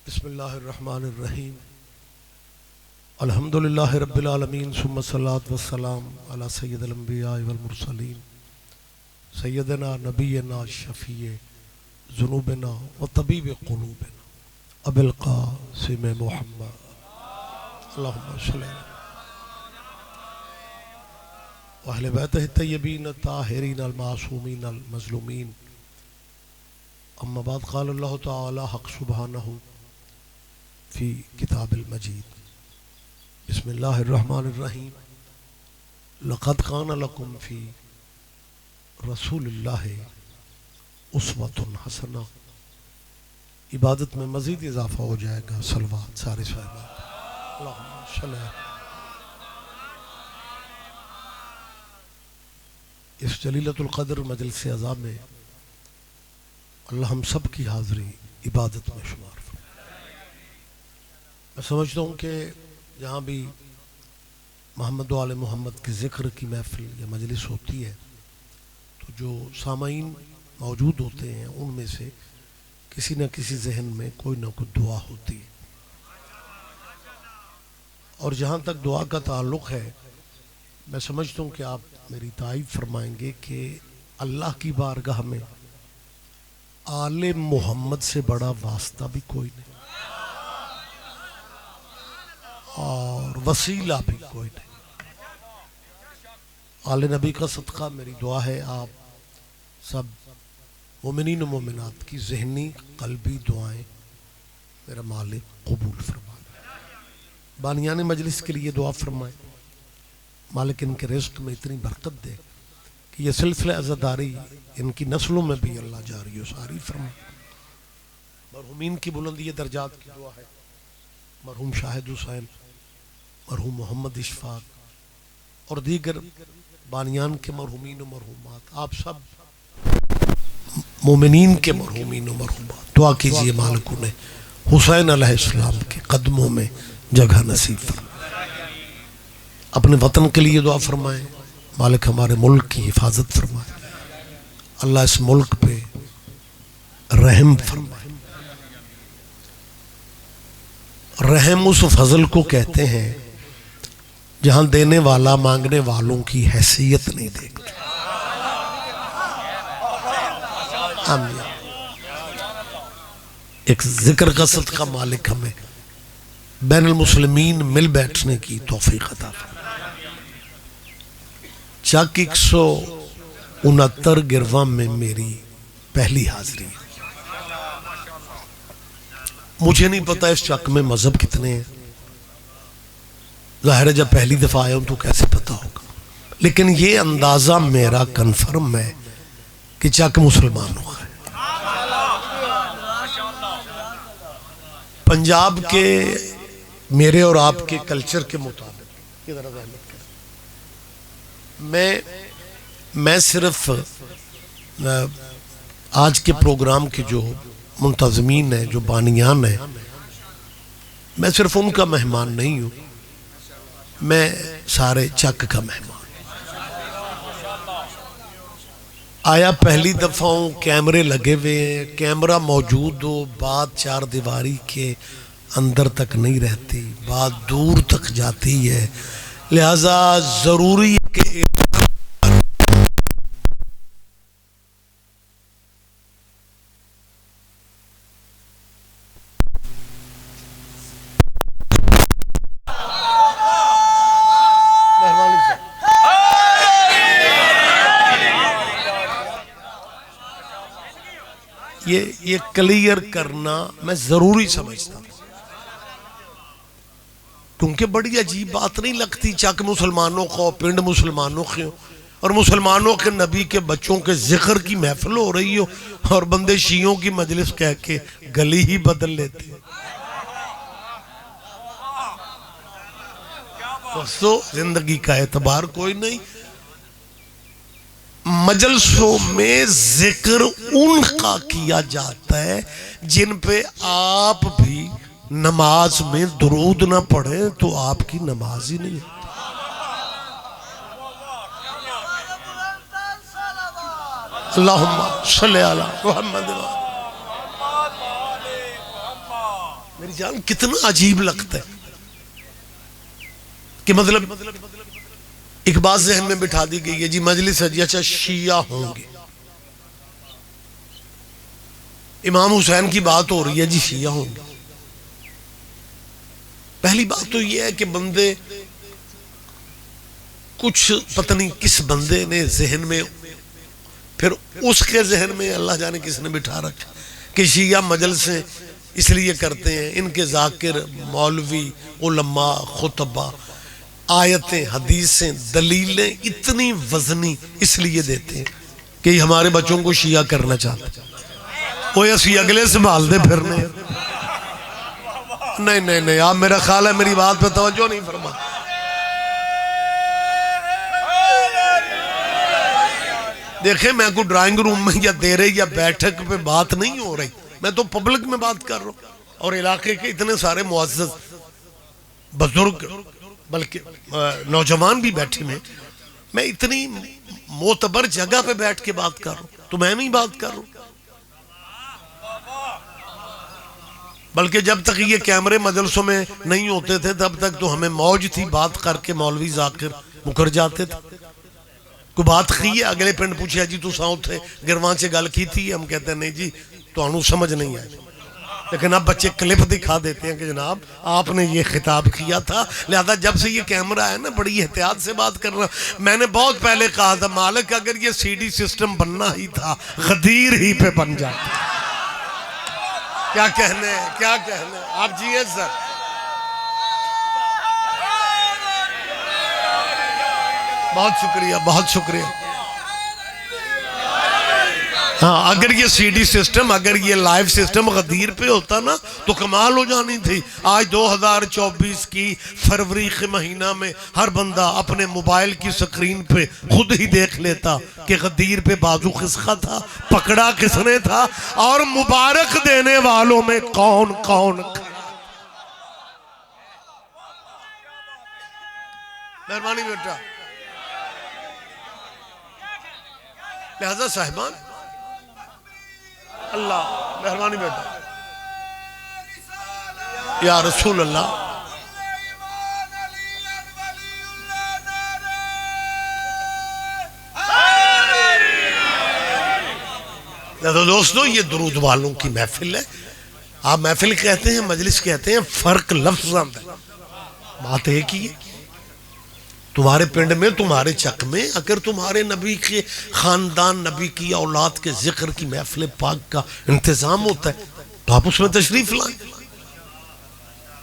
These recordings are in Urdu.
بسم اللہ الرحمن الرحیم الحمدللہ رب العالمین ثم الصلاۃ والسلام علی سید الانبیاء والمرسلین سیدنا نبینا شفیع ذنوبنا و طبیب قلوبنا ابی القاسم محمد اللہم صلی اللہ و اہل بیتہ الطیبین الطاہرین المعصومین المظلومین اما بعد قال اللہ تعالی حق سبحانہ فی کتاب المجید بسم اللہ الرحمن الرحیم لقد کان لکم فی رسول اللہ اسوۃ حسنہ. عبادت میں مزید اضافہ ہو جائے گا. صلوات سارے صاحبات اللہم صلی اللہ. اس جلیلۃ القدر مجلس عزا میں اللہ ہم سب کی حاضری عبادت میں شمار فرمائے. میں سمجھتا ہوں کہ جہاں بھی محمد و آل محمد کے ذکر کی محفل یا مجلس ہوتی ہے تو جو سامعین موجود ہوتے ہیں ان میں سے کسی نہ کسی ذہن میں کوئی نہ کوئی دعا ہوتی ہے. اور جہاں تک دعا کا تعلق ہے میں سمجھتا ہوں کہ آپ میری تائید فرمائیں گے کہ اللہ کی بارگاہ میں آل محمد سے بڑا واسطہ بھی کوئی نہیں اور وسیلہ بھی کوئی نہیں. آل نبی کا صدقہ میری دعا ہے آپ سب مومنین و مومنات کی ذہنی قلبی دعائیں میرا مالک قبول فرمائے. بانیان مجلس کے لیے دعا فرمائے مالک ان کے رزق میں اتنی برکت دے کہ یہ سلسلہ عزاداری ان کی نسلوں میں بھی اللہ جاری و ساری فرمائے. مرحومین کی بلندی درجات کی دعا ہے. مرحوم شاہد حسین، مرحوم محمد اشفاق اور دیگر بانیان کے مرحومین و مرحومات، آپ سب مومنین کے مرحومین و مرحومات دعا کیجئے مالک انہیں حسین علیہ السلام کے قدموں میں جگہ نصیب فرمائے. اپنے وطن کے لیے دعا فرمائیں مالک ہمارے ملک کی حفاظت فرمائے. اللہ اس ملک پہ رحم فرمائے. رحم اس فضل کو کہتے ہیں جہاں دینے والا مانگنے والوں کی حیثیت نہیں دیکھتا. آمین. ایک ذکر کا صدقہ مالک ہمیں بین المسلمین مل بیٹھنے کی توفیق عطا فرمائے. چک 169 گرواں میں میری پہلی حاضری ہے. مجھے نہیں پتا اس چک میں مذہب کتنے ہیں. ظاہر ہے جب پہلی دفعہ آیا ہوں تو کیسے پتا ہوگا، لیکن یہ اندازہ میرا کنفرم ہے کہ چک مسلمانوں کا ہے. پنجاب کے میرے اور آپ کے کلچر کے مطابق میں صرف آج کے پروگرام کے جو منتظمین ہیں، جو بانیان ہیں، میں صرف ان کا مہمان نہیں ہوں، میں سارے چک کا مہمان. آیا پہلی دفعہ ہوں، کیمرے لگے ہوئے ہیں، کیمرہ موجود ہو بات چار دیواری کے اندر تک نہیں رہتی، بات دور تک جاتی ہے. لہذا ضروری ہے کہ یہ کلیئر کرنا میں ضروری سمجھتا ہوں، کیونکہ بڑی عجیب بات نہیں لگتی چک مسلمانوں کو، پنڈ مسلمانوں کے اور مسلمانوں کے نبی کے بچوں کے ذکر کی محفل ہو رہی ہو اور بندے شیعوں کی مجلس کہہ کے گلی ہی بدل لیتے. تو زندگی کا اعتبار کوئی نہیں. مجلسوں میں ذکر ان کا کیا جاتا ہے جن پہ آپ بھی نماز میں درود نہ پڑھیں تو آپ کی نماز ہی نہیں ہوتی. اللہم صلی علی محمد. میری جان کتنا عجیب لگتا ہے کہ مطلب ایک بات ذہن میں بٹھا دی گئی ہے جی مجلس ہے جی اچھا شیعہ ہوں گے، امام حسین کی بات ہو رہی ہے جی شیعہ ہوں گے۔ پہلی بات تو یہ ہے کہ بندے کچھ پتہ نہیں کس بندے نے ذہن میں، پھر اس کے ذہن میں اللہ جانے کس نے بٹھا رکھا کہ شیعہ مجلسیں اس لیے کرتے ہیں، ان کے ذاکر مولوی علماء خطبہ آیتیں حدیثیں دلیلیں اتنی وزنی اس لیے دیتے ہیں کہ یہ ہمارے بچوں کو شیعہ کرنا چاہتے ہیں۔ وہ ایسی اگلے سنبھال دے پھرنے، نہیں نہیں نہیں، آپ میرا خیال ہے میری بات پہ توجہ نہیں فرما۔ دیکھیں میں کوئی ڈرائنگ روم میں یا دیرے یا بیٹھک پہ بات نہیں ہو رہی، میں تو پبلک میں بات کر رہا ہوں، اور علاقے کے اتنے سارے معزز بزرگ بلکہ نوجوان بھی بیٹھے میں اتنی معتبر جگہ پہ بیٹھ کے بات کر رہا ہوں، تو میں نہیں بات کر رہا ہوں۔ بلکہ جب تک یہ کیمرے مجلسوں میں نہیں ہوتے تھے تب تک تو ہمیں موج تھی، بات کر کے مولوی ذاکر مکر جاتے تھے۔ کوئی بات کی ہے اگلے پنڈ پوچھا جی تو ساؤں تھے گروان سے گل کی تھی، ہم کہتے ہیں نہیں جی تو انہوں سمجھ نہیں آئے، لیکن اب بچے کلپ دکھا دیتے ہیں کہ جناب آپ نے یہ خطاب کیا تھا، لہذا جب سے یہ کیمرہ ہے نا بڑی احتیاط سے بات کرنا۔ میں نے بہت پہلے کہا تھا مالک اگر یہ سی ڈی سسٹم بننا ہی تھا غدیر ہی پہ بن جاتا۔ کیا کہنے کیا کہنے آپ جی سر۔ بہت شکریہ بہت شکریہ۔ ہاں اگر یہ سی ڈی سسٹم اگر یہ لائیو سسٹم غدیر پہ ہوتا نا تو کمال ہو جانی تھی۔ آج 2024 کی فروری کے مہینہ میں ہر بندہ اپنے موبائل کی سکرین پہ خود ہی دیکھ لیتا کہ غدیر پہ بازو کس کا تھا، پکڑا کس نے تھا، اور مبارک دینے والوں میں کون کون۔ مہربانی بیٹا، لہذا صاحبان اللہ مہربانی بیٹا یا رسول اللہ، تو دوستو یہ درود والوں کی محفل ہے۔ آپ محفل کہتے ہیں مجلس کہتے ہیں، فرق لفظ ہے، بات ایک ہی ہے۔ تمہارے پنڈ میں تمہارے چک میں اگر تمہارے نبی کے خاندان نبی کی اولاد کے ذکر کی محفل پاک کا انتظام ہوتا ہے تو آپ اس میں تشریف لائیں۔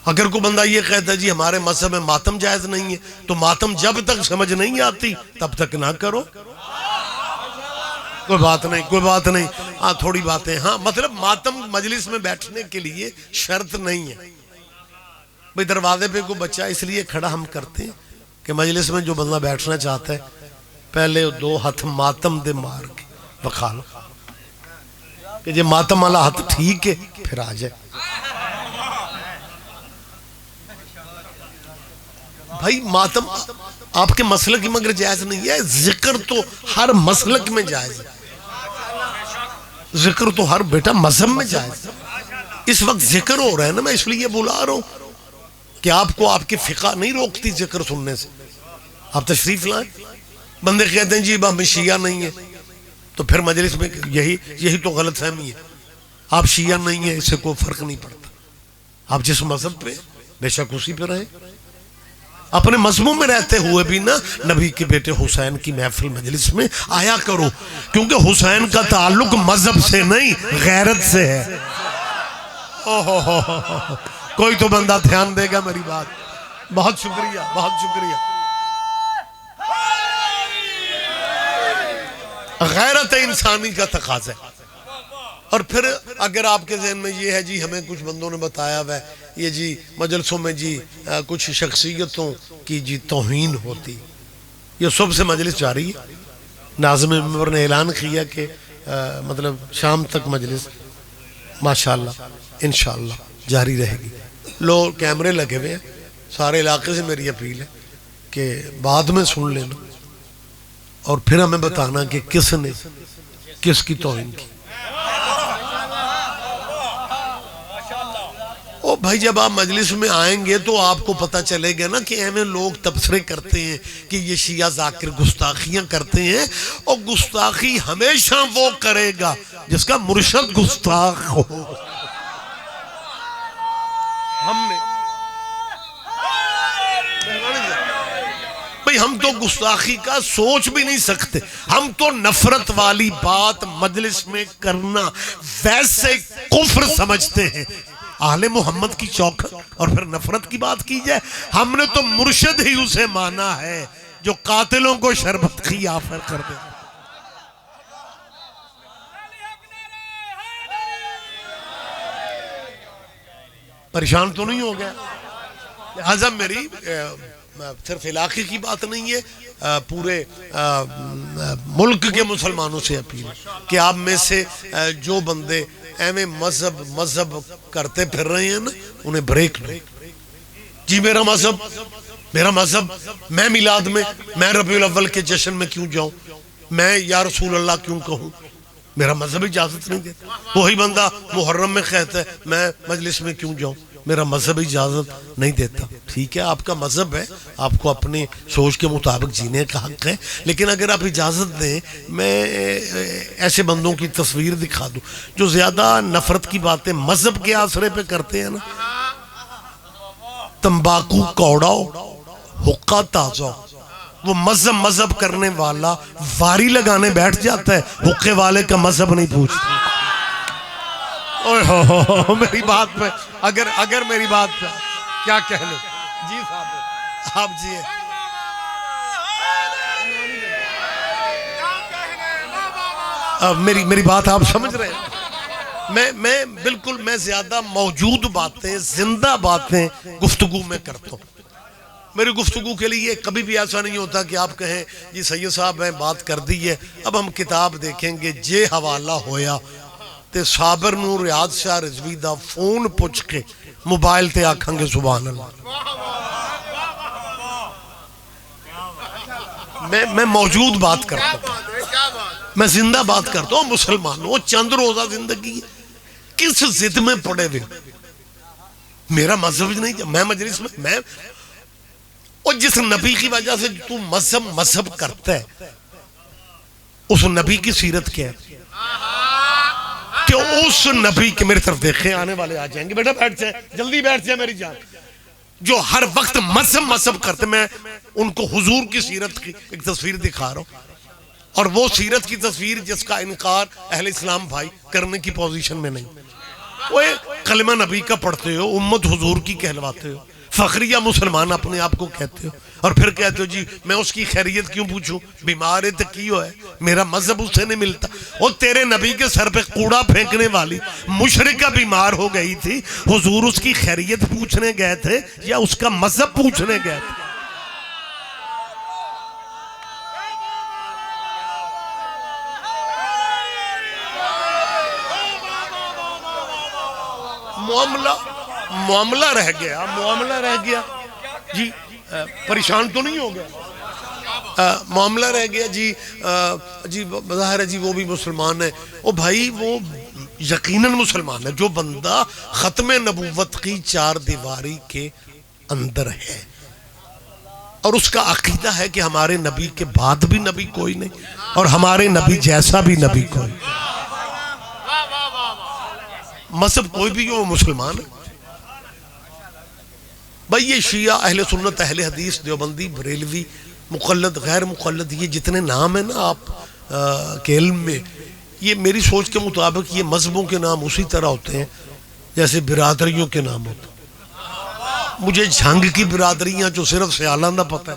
اگر کوئی بندہ یہ کہتا ہے جی ہمارے مذہب میں ماتم جائز نہیں ہے تو ماتم جب تک سمجھ نہیں آتی تب تک نہ کرو، کوئی بات نہیں کوئی بات نہیں۔ ہاں تھوڑی باتیں، ہاں مطلب ماتم مجلس میں بیٹھنے کے لیے شرط نہیں ہے بھئی دروازے پہ کوئی بچہ اس لیے کھڑا ہم کرتے ہیں کہ مجلس میں جو بندہ بیٹھنا چاہتا ہے پہلے 2 ہاتھ ماتم دے مار کے وکھالو کہ جی ماتم والا ہاتھ ٹھیک ہے پھر آ جائے۔ بھائی ماتم آپ کے مسلک میں مگر جائز نہیں ہے، ذکر تو ہر مسلک میں جائز ہے، ذکر تو ہر بیٹا مذہب میں جائز ہے۔ اس وقت ذکر ہو رہا ہے نا، میں اس لیے بلا رہا ہوں کہ آپ کو آپ کی فقہ نہیں روکتی ذکر سننے سے، آپ تشریف لائیں۔ بندے کہتے ہیں جی ہم شیعہ نہیں ہیں تو پھر مجلس میں یہی تو غلط فہمی ہے، آپ شیعہ نہیں ہیں اس سے کوئی فرق نہیں پڑتا، آپ جس مذہب پہ بے شک اسی پہ رہیں۔ اپنے مذہبوں میں رہتے ہوئے بھی نا نبی کے بیٹے حسین کی محفل مجلس میں آیا کرو، کیونکہ حسین کا تعلق مذہب سے نہیں غیرت سے ہے۔ کوئی تو بندہ دھیان دے گا میری بات۔ بہت شکریہ بہت شکریہ۔ غیرت انسانی کا تقاضا ہے۔ اور پھر اگر آپ کے ذہن میں یہ ہے جی ہمیں کچھ بندوں نے بتایا ہوا ہے یہ جی مجلسوں میں جی کچھ شخصیتوں کی جی توہین ہوتی، یہ صبح سے مجلس جاری ہے، ناظم منبر نے اعلان کیا کہ مطلب شام تک مجلس ماشاءاللہ انشاءاللہ جاری رہے گی۔ لوگ کیمرے لگے ہوئے ہیں، سارے علاقے سے میری اپیل ہے کہ بعد میں سن لینا اور پھر ہمیں بتانا کہ کس نے کس کی توہین کی۔ وہ بھائی جب آپ مجلس میں آئیں گے تو آپ کو پتہ چلے گا نا کہ ایویں لوگ تبصرے کرتے ہیں کہ یہ شیعہ ذاکر گستاخیاں کرتے ہیں، اور گستاخی ہمیشہ وہ کرے گا جس کا مرشد گستاخ ہو۔ ہم نے بھئی ہم تو گستاخی کا سوچ بھی نہیں سکتے، ہم تو نفرت والی بات مجلس میں کرنا ویسے کفر سمجھتے ہیں۔ اہل محمد کی چوکھٹ اور پھر نفرت کی بات کی جائے، ہم نے تو مرشد ہی اسے مانا ہے جو قاتلوں کو شربت کی آفر کر دے۔ پریشان تو نہیں ہو گیا؟ لہذا میری صرف علاقے کی بات نہیں ہے، پورے ملک کے مسلمانوں سے اپیل کہ آپ میں سے جو بندے ایویں مذہب کرتے پھر رہے ہیں نا، انہیں بریک لو۔ جی میرا مذہب، میں میلاد میں ربیع الاول کے جشن میں کیوں جاؤں، میں یا رسول اللہ کیوں کہوں، میرا مذہب اجازت نہیں دیتا۔ وہی بندہ محرم میں کہتا ہے میں مجلس میں کیوں جاؤں، میرا مذہب اجازت نہیں دیتا۔ ٹھیک ہے، آپ کا مذہب ہے، آپ کو اپنی سوچ کے مطابق جینے کا حق ہے، لیکن اگر آپ اجازت دیں میں ایسے بندوں کی تصویر دکھا دوں جو زیادہ نفرت کی باتیں مذہب کے آسرے پہ کرتے ہیں نا، تمباکو کوڑاؤ حقہ تازہ، وہ مذہب کرنے والا واری لگانے بیٹھ جاتا ہے، حقے والے کا مذہب نہیں پوچھتا۔ میری بات پہ اگر میری بات پہ کیا کہہ لیں؟ جی صاحب آپ جی میری بات آپ سمجھ رہے ہیں؟ میں بالکل میں زیادہ موجود باتیں، زندہ باتیں گفتگو میں کرتا ہوں۔ میری گفتگو کے لیے کبھی بھی ایسا نہیں ہوتا کہ آپ کہیں جی سید صاحب میں بات کر دی ہے، اب ہم کتاب دیکھیں گے، جے حوالہ ہویا تے صابر نور ریاض شاہ رضوی دا فون پوچھ کے موبائل تے آکھاں گے سبحان اللہ۔ میں موجود بات کرتا ہوں، میں زندہ بات کرتا ہوں۔ مسلمانوں چند روزہ زندگی ہے، کس ضد میں پڑے ہوئے، میرا مذہب نہیں، میں مجلس میں اور جس نبی کی وجہ سے تو مذہب کرتا ہے، اس نبی کی سیرت کیا ہے کہ اس نبی کے، میرے طرف دیکھیں آنے والے آ جائیں گے، بیٹا بیٹھ جائیں، جلدی بیٹھ جائیں میری جان، جو ہر وقت مذہب کرتے، میں ان کو حضور کی سیرت کی ایک تصویر دکھا رہا ہوں، اور وہ سیرت کی تصویر جس کا انکار اہل اسلام بھائی کرنے کی پوزیشن میں نہیں۔ وہ کلمہ نبی کا پڑھتے ہو، امت حضور کی کہلواتے ہو، فخریہ مسلمان اپنے آپ کو کہتے ہو، اور پھر کہتے ہو جی میں اس کی خیریت کیوں پوچھوں، بیمار ہے تو کیوں ہے، میرا مذہب اس سے نہیں ملتا۔ اور تیرے نبی کے سر پہ کوڑا پھینکنے والی مشرکہ بیمار ہو گئی تھی، حضور اس کی خیریت پوچھنے گئے تھے یا اس کا مذہب پوچھنے گئے تھے؟ معاملہ رہ گیا جی، پریشان تو نہیں ہو گیا؟ معاملہ رہ گیا جی بظاہر ہے جی وہ بھی مسلمان ہے، او بھائی وہ یقیناً مسلمان ہے جو بندہ ختم نبوت کی چار دیواری کے اندر ہے، اور اس کا عقیدہ ہے کہ ہمارے نبی کے بعد بھی نبی کوئی نہیں، اور ہمارے نبی جیسا بھی نبی کوئی، مذہب کوئی بھی ہو مسلمان ہے۔ بھئی یہ شیعہ، اہل سنت، اہل حدیث، دیوبندی، بریلوی، مقلد، غیر مقلد، یہ جتنے نام ہیں نا آپ کے علم میں، یہ میری سوچ کے مطابق یہ مذہبوں کے نام اسی طرح ہوتے ہیں جیسے برادریوں کے نام ہوتے ہیں۔ مجھے جھنگ کی برادریاں جو صرف سیالان دا پتہ ہے،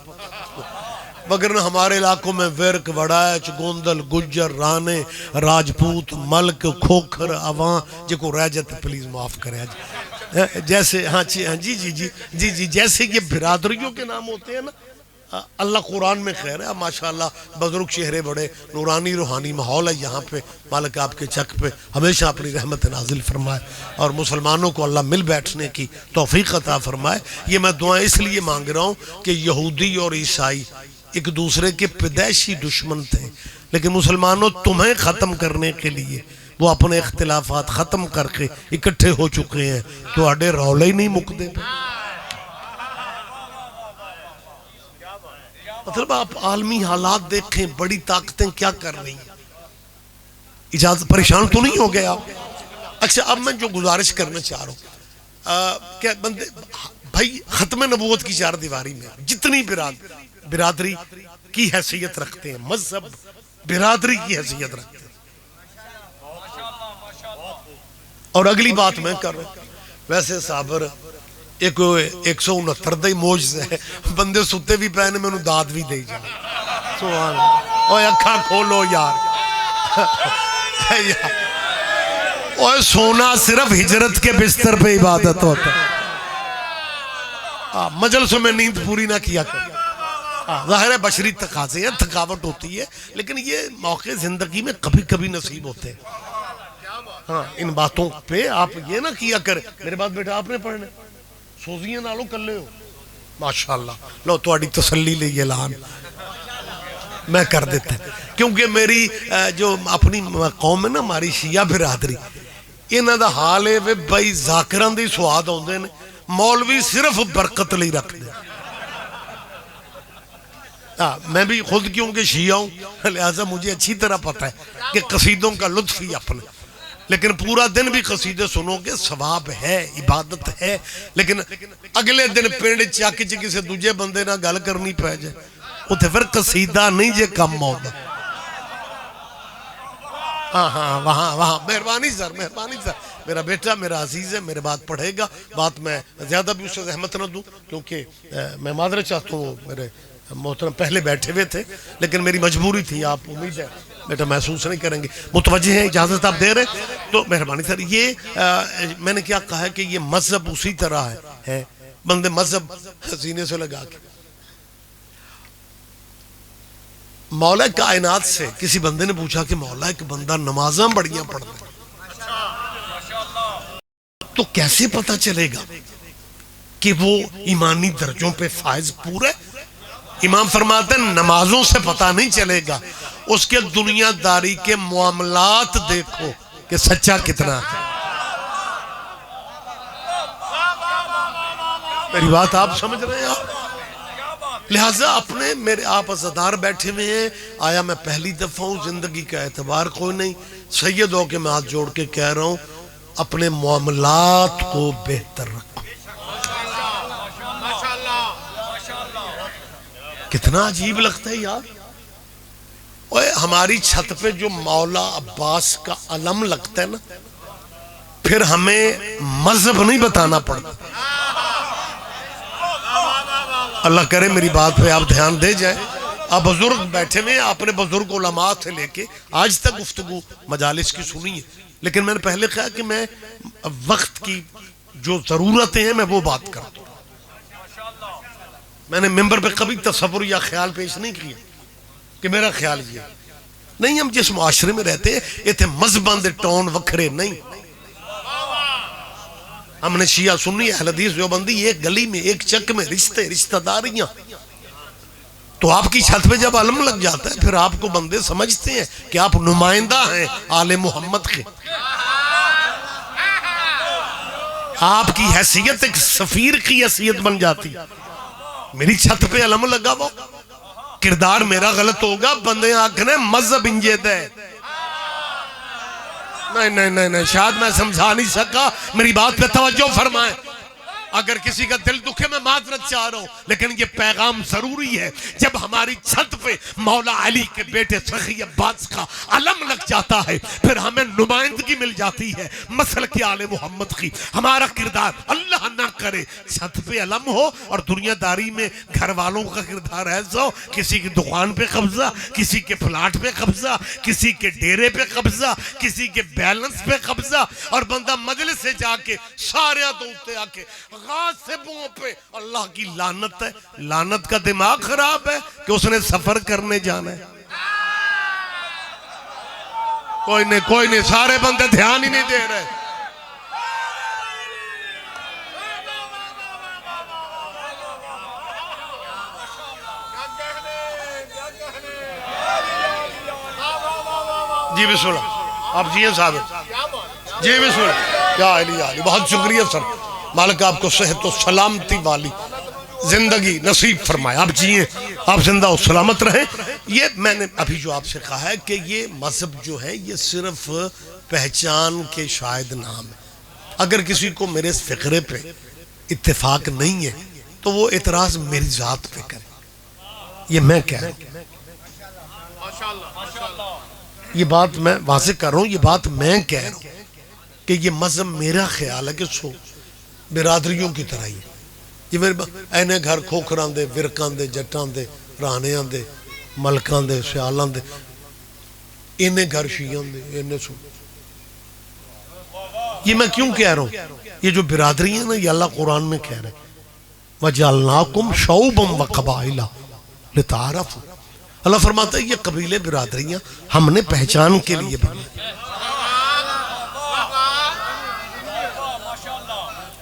وگرنہ ہمارے علاقوں میں ورک، وڑائچ، گوندل، گجر، رانے، راجپوت، ملک، کھوکھر، عوان، جے کو رہ جاتے پلیز معاف کریں جیسے جی جیسے یہ برادریوں کے نام ہوتے ہیں نا، اللہ قرآن میں خیر ہے، ماشاءاللہ بزرگ چہرے، بڑے نورانی روحانی ماحول ہے یہاں پہ، مالک آپ کے چک پہ ہمیشہ اپنی رحمت نازل فرمائے، اور مسلمانوں کو اللہ مل بیٹھنے کی توفیق عطا فرمائے۔ یہ میں دعائیں اس لیے مانگ رہا ہوں کہ یہودی اور عیسائی ایک دوسرے کے پیدائشی دشمن تھے، لیکن مسلمانوں تمہیں ختم کرنے کے لیے وہ اپنے اختلافات ختم کر کے اکٹھے ہو چکے ہیں، تو آڈے رولے ہی نہیں مکدے پہ۔ مطلب آپ عالمی حالات دیکھیں، بڑی طاقتیں کیا کر رہی ہیں۔ اجازت، پریشان تو نہیں ہو گئے آپ؟ اچھا اب میں جو گزارش کرنا چاہ رہا ہوں کہ بندے بھائی ختم نبوت کی چار دیواری میں جتنی برادری کی حیثیت رکھتے ہیں، مذہب برادری کی حیثیت رکھتے ہیں۔ اور اگلی بات میں کر رہا ہوں، ویسے صابر 169 دے موجزہ ہے، بندے ستے بھی پہنے میں انہوں داد بھی دے جائے۔ سبحان اللہ، اوہ اکھاں کھولو یار۔ اوہ سونا صرف ہجرت کے بستر پہ عبادت ہوتا ہے۔ مجلسوں میں نیند پوری نہ کیا کر، ظاہر ہے بشری تقاضے ہیں، تھکاوٹ ہوتی ہے، لیکن یہ موقع زندگی میں کبھی کبھی نصیب ہوتے ہیں۔ ہاں ان باتوں پہ آپ یہ نہ کیا کریں۔ میرے بات بیٹا آپ نے پڑھنے سوزیاں نالو کر لے ہو، ماشاءاللہ لو تواڈی تسلی لئی اعلان میں کر دیتا ہے، کیونکہ میری جو اپنی قوم ہے نا، ہماری شیعہ برادری، انہاں دا حال ہے وے بھائی ذاکراں دی سواد ہوندے نے، مولوی صرف برکت لئی رکھ دے۔ میں بھی خود کیونکہ شیعہ ہوں، لہذا مجھے اچھی طرح پتہ ہے کہ قصیدوں کا لطف ہی اپنے، لیکن پورا دن بھی قصیدے سنو گے ثواب ہے، عبادت ہے، لیکن اگلے دن پینڈ چاکی چکی سے دوجے بندے نہ گل کرنی پہ جائے، اتھے پھر قصیدہ نہیں جے کم مودا۔ ہاں وہاں مہربانی سر، مہربانی سر، میرا بیٹا میرا عزیز ہے، میرے بات پڑھے گا، بات میں زیادہ بھی اس سے زحمت نہ دوں، کیونکہ میں معذرت چاہتا ہوں، میرے محترم پہلے بیٹھے ہوئے تھے، لیکن میری مجبوری تھی، آپ امید ہے بیٹا محسوس نہیں کریں گے، متوجہ ہیں، اجازت آپ دے رہے، تو مہربانی سر۔ یہ میں نے کیا کہا ہے کہ یہ مذہب اسی طرح ہے، بندے مذہب سینے سے لگا کے مولا کائنات سے کسی بندے نے پوچھا کہ مولا ایک بندہ نمازاں بڑیاں پڑھتا ہے تو کیسے پتہ چلے گا کہ وہ ایمانی درجوں پہ فائز پورا ہے؟ امام فرماتے ہیں نمازوں سے پتہ نہیں چلے گا، اس کے دنیا داری کے معاملات دیکھو کہ سچا کتنا ہے۔ میری بات آپ سمجھ رہے ہیں آپ؟ لہٰذا اپنے میرے آپ عزادار بیٹھے ہوئے ہیں، آیا میں پہلی دفعہ ہوں، زندگی کا اعتبار کوئی نہیں، سید ہو کے میں ہاتھ جوڑ کے کہہ رہا ہوں اپنے معاملات کو بہتر رکھو۔ کتنا عجیب لگتا ہے یار، ہماری چھت پہ جو مولا عباس کا علم لگتا ہے نا، پھر ہمیں مذہب نہیں بتانا پڑتا۔ اللہ کرے میری بات پہ آپ دھیان دے جائیں، آپ بزرگ بیٹھے ہوئے ہیں، اپنے بزرگ علماء سے لے کے آج تک گفتگو مجالس کی سنی ہے، لیکن میں نے پہلے کہا کہ میں وقت کی جو ضرورتیں ہیں میں وہ بات کرتا ہوں۔ میں نے ممبر پہ کبھی تصور یا خیال پیش نہیں کیا کہ میرا خیال یہ نہیں، ہم جس معاشرے میں رہتے ہیں یہ مذہباں دے ٹون وکھرے نہیں، ہم نے شیعہ سنی اہل حدیث دیوبندی ایک گلی میں ایک چک میں رشتہ داریاں، تو آپ کی چھت پہ جب علم لگ جاتا ہے پھر آپ کو بندے سمجھتے ہیں کہ آپ نمائندہ ہیں آل محمد کے، آپ کی حیثیت ایک سفیر کی حیثیت بن جاتی۔ میری چھت پہ علم لگا وہ کردار میرا غلط ہوگا، بندے آنکھنے مذہب انجید ہے، نہیں شاید میں سمجھا نہیں سکا، میری بات پہ توجہ فرمائیں۔ اگر کسی کا دل دکھے میں معذرت چاہ رہا ہوں، لیکن یہ پیغام ضروری ہے، جب ہماری چھت پہ مولا علی کے بیٹے سخی عباس کا علم لگ جاتا ہے پھر ہمیں نمائندگی مل جاتی ہے مسلک آل محمد کی۔ ہمارا کردار اللہ نہ کرے چھت پہ علم ہو اور دنیا داری میں گھر والوں کا کردار ایسا ہو، کسی کی دکان پہ قبضہ، کسی کے پلاٹ پہ قبضہ، کسی کے ڈیرے پہ قبضہ، کسی کے بیلنس پہ قبضہ، اور بندہ مجلس سے جا کے سارے دوتے آ کے غاصبوں پہ اللہ کی لعنت ہے۔ لعنت کا دماغ خراب ہے کہ اس نے سفر کرنے جانا ہے۔ کوئی نہیں سارے بندے دھیان ہی نہیں دے رہے۔ جی بسم اللہ۔ آپ جی ہیں صاحب جی بسم اللہ یا علی علی بہت شکریہ سر مالک آپ کو صحت و سلامتی والی زندگی نصیب فرمائے آپ جیئیں آپ زندہ و سلامت رہیں یہ میں نے ابھی جو آپ سے کہا ہے کہ یہ مذہب جو ہے یہ صرف پہچان کے شاید نام ہے اگر کسی کو میرے اس فقرے پہ اتفاق نہیں ہے تو وہ اعتراض میری ذات پہ کرے یہ میں کہہ رہا ہوں یہ بات میں واضح کر رہا ہوں یہ بات میں کہہ رہا ہوں کہ یہ مذہب میرا خیال ہے کہ سو برادریوں کی طرح ہی ہے یہ میرے اینے گھر کھوکھران دے ورکان دے جٹان دے رانیان دے ملکان دے سیالان دے اینے گھر شیعان دے اینے سو یہ میں کیوں کہہ رہا ہوں یہ جو برادری ہیں نا یہ اللہ قرآن میں کہہ رہے وَجَعَلْنَاكُمْ شَعُوبًا وَقَبَائِلًا لِتَعَارَفُوا اللہ فرماتا ہے یہ قبیلے برادریاں ہم نے پہچان کے لیے بنائے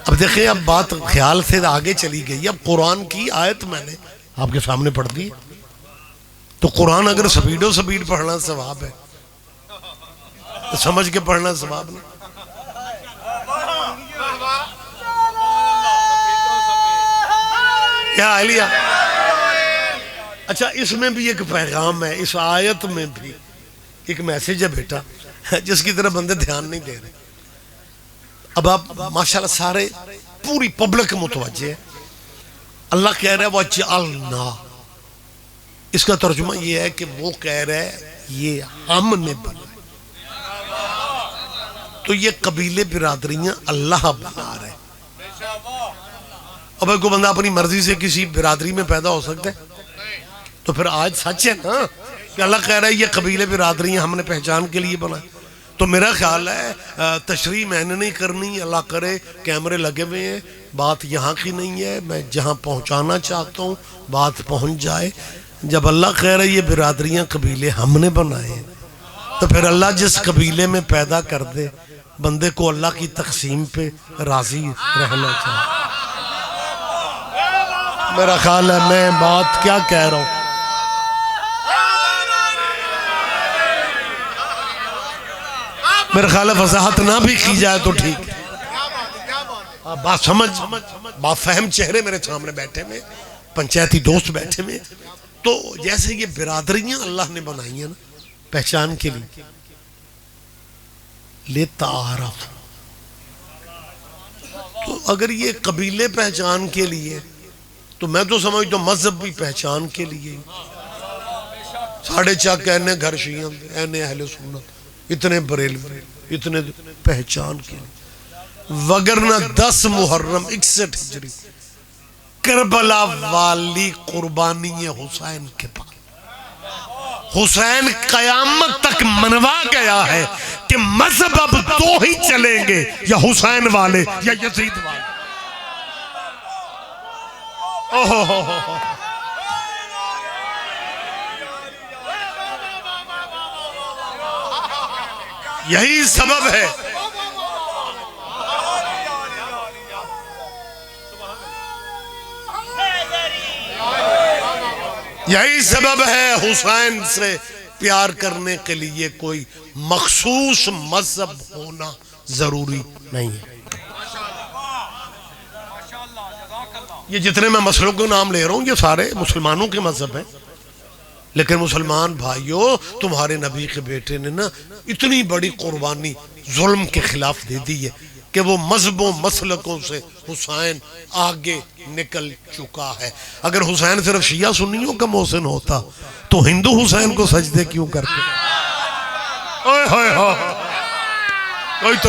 اب دیکھیں اب بات خیال سے آگے چلی گئی اب قرآن کی آیت میں نے آپ کے سامنے پڑھ دی تو قرآن اگر سپیڈ پڑھنا ثواب ہے تو سمجھ کے پڑھنا ثواب نہیں یا علیہ اچھا اس میں بھی ایک پیغام ہے اس آیت میں بھی ایک میسیج ہے بیٹا جس کی طرح بندے دھیان نہیں دے رہے اب آپ ماشاءاللہ سارے پوری پبلک متوجہ ہے اللہ کہہ رہا ہے وَجَعَلْنَا اس کا ترجمہ یہ ہے کہ وہ کہہ رہا ہے یہ ہم نے بنا تو یہ قبیلے برادریاں اللہ بنا رہے اب کوئی بندہ اپنی مرضی سے کسی برادری میں پیدا ہو سکتا ہے تو پھر آج سچ ہے نا کہ اللہ کہہ رہا ہے یہ قبیلے برادریاں ہم نے پہچان کے لیے بنا تو میرا خیال ہے تشریح میں نے نہیں کرنی اللہ کرے کیمرے لگے ہوئے ہیں بات یہاں کی نہیں ہے میں جہاں پہنچانا چاہتا ہوں بات پہنچ جائے جب اللہ کہہ رہا ہے یہ برادریاں قبیلے ہم نے بنائے ہیں تو پھر اللہ جس قبیلے میں پیدا کر دے بندے کو اللہ کی تقسیم پہ راضی رہنا چاہیے میرا خیال ہے میں بات کیا کہہ رہا ہوں میرا خیال ہے وضاحت نہ بھی کی جائے تو ٹھیک بات سمجھ بات فہم چہرے میرے سامنے بیٹھے میں پنچایتی دوست بیٹھے میں تو جیسے یہ برادریاں اللہ نے بنائی ہیں نا پہچان کے لیے لِتَعَارَفُ تو اگر یہ قبیلے پہچان کے لیے تو میں تو سمجھتا ہوں مذہب بھی پہچان کے لیے ساڑھے چاک اینے گھر شیعہ اینے اہل سنت اتنے بریلوی اتنے پہچان کے لیے وگرنہ 10 محرم 61 ہجری کربلا والی قربانی حسین کے پاس حسین قیامت تک منوا گیا ہے کہ مذہب اب 2 ہی چلیں گے یا حسین والے یا یزید والے یہی سبب ہے یہی سبب ہے حسین سے پیار کرنے کے لیے کوئی مخصوص مذہب ہونا ضروری نہیں ہے یہ جتنے میں مسئلوں کے نام لے رہا ہوں یہ سارے مسلمانوں کے مذہب ہیں لیکن مسلمان بھائیو تمہارے نبی کے بیٹے نے نا اتنی بڑی قربانی ظلم کے خلاف دے دی ہے کہ وہ مذہبوں مسلکوں سے حسین آگے نکل چکا ہے اگر حسین صرف شیعہ سنیوں کا محسن ہوتا تو ہندو حسین کو سجدے کیوں کرتے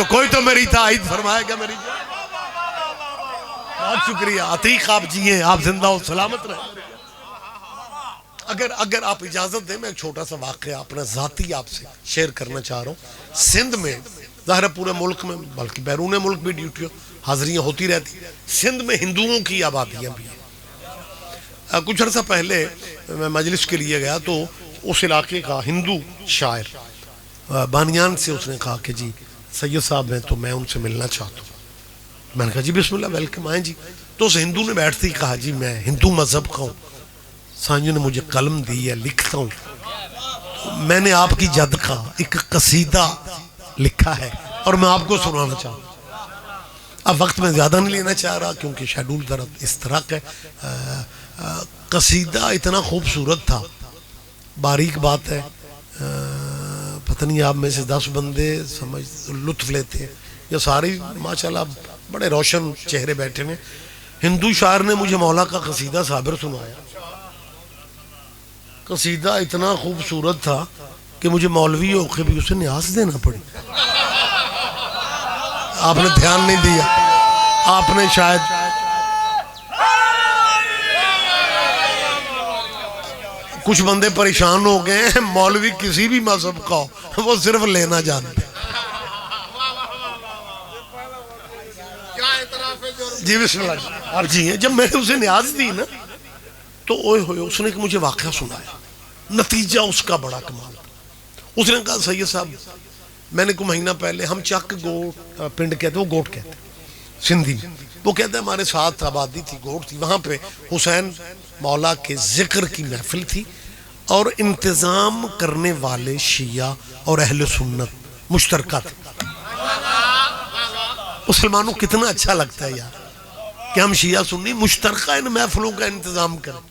کوئی تو میری تائید فرمائے گا میری بہت شکریہ عتیق آپ جی ہیں آپ زندہ و سلامت رہے اگر آپ اجازت دیں میں ایک چھوٹا سا واقعہ اپنا ذاتی آپ سے شیئر کرنا چاہ رہا ہوں سندھ میں ظاہر پورے ملک میں بلکہ بیرون ملک بھی ڈیوٹیوں حاضریاں ہوتی رہتی سندھ میں ہندوؤں کی آبادیاں بھی ہیں کچھ عرصہ پہلے میں مجلس کے لیے گیا تو اس علاقے کا ہندو شاعر بانیان سے اس نے کہا کہ جی سید صاحب ہیں تو میں ان سے ملنا چاہتا ہوں میں نے کہا جی بسم اللہ ویلکم آئیں جی تو اس ہندو نے بیٹھتے ہی کہا جی میں ہندو مذہب کا ہوں سانجو نے مجھے قلم دی ہے لکھتا ہوں میں نے آپ کی جد کا ایک قصیدہ لکھا ہے اور میں آپ کو سنانا چاہتا ہوں. اب وقت میں زیادہ نہیں لینا چاہ رہا کیونکہ شیڈول ذرا اس طرح کا ہے. قصیدہ اتنا خوبصورت تھا, باریک بات ہے, پتہ نہیں آپ میں سے 10 بندے سمجھ لطف لیتے ہیں یا ساری ماشاءاللہ بڑے روشن چہرے بیٹھے ہیں. ہندو شاعر نے مجھے مولا کا قصیدہ صابر سنایا. قصیدہ اتنا خوبصورت تھا کہ مجھے مولوی ہو کے بھی اسے نیاز دینا پڑی. آپ نے دھیان نہیں دیا, آپ نے شاید کچھ بندے پریشان ہو گئے ہیں. مولوی کسی بھی مذہب کا ہو وہ صرف لینا جانتے. جی بسم اللہ. اب جی جب میں نے اسے نیاز دی نا تو اوئے ہوئے اس نے مجھے واقعہ سنایا. نتیجہ اس کا بڑا کمال تھا. اس نے کہا سید صاحب میں نے کو مہینہ پہلے ہم چک گوٹ پنڈ کہتے, وہ گوٹ کہتے سندھی میں, وہ کہتے ہیں ہمارے ساتھ آبادی تھی, گوٹ تھی, وہاں پہ حسین مولا کے ذکر کی محفل تھی اور انتظام کرنے والے شیعہ اور اہل سنت مشترکہ تھے. مسلمانوں کتنا اچھا لگتا ہے یار کہ ہم شیعہ سنی مشترکہ ان محفلوں کا انتظام کریں.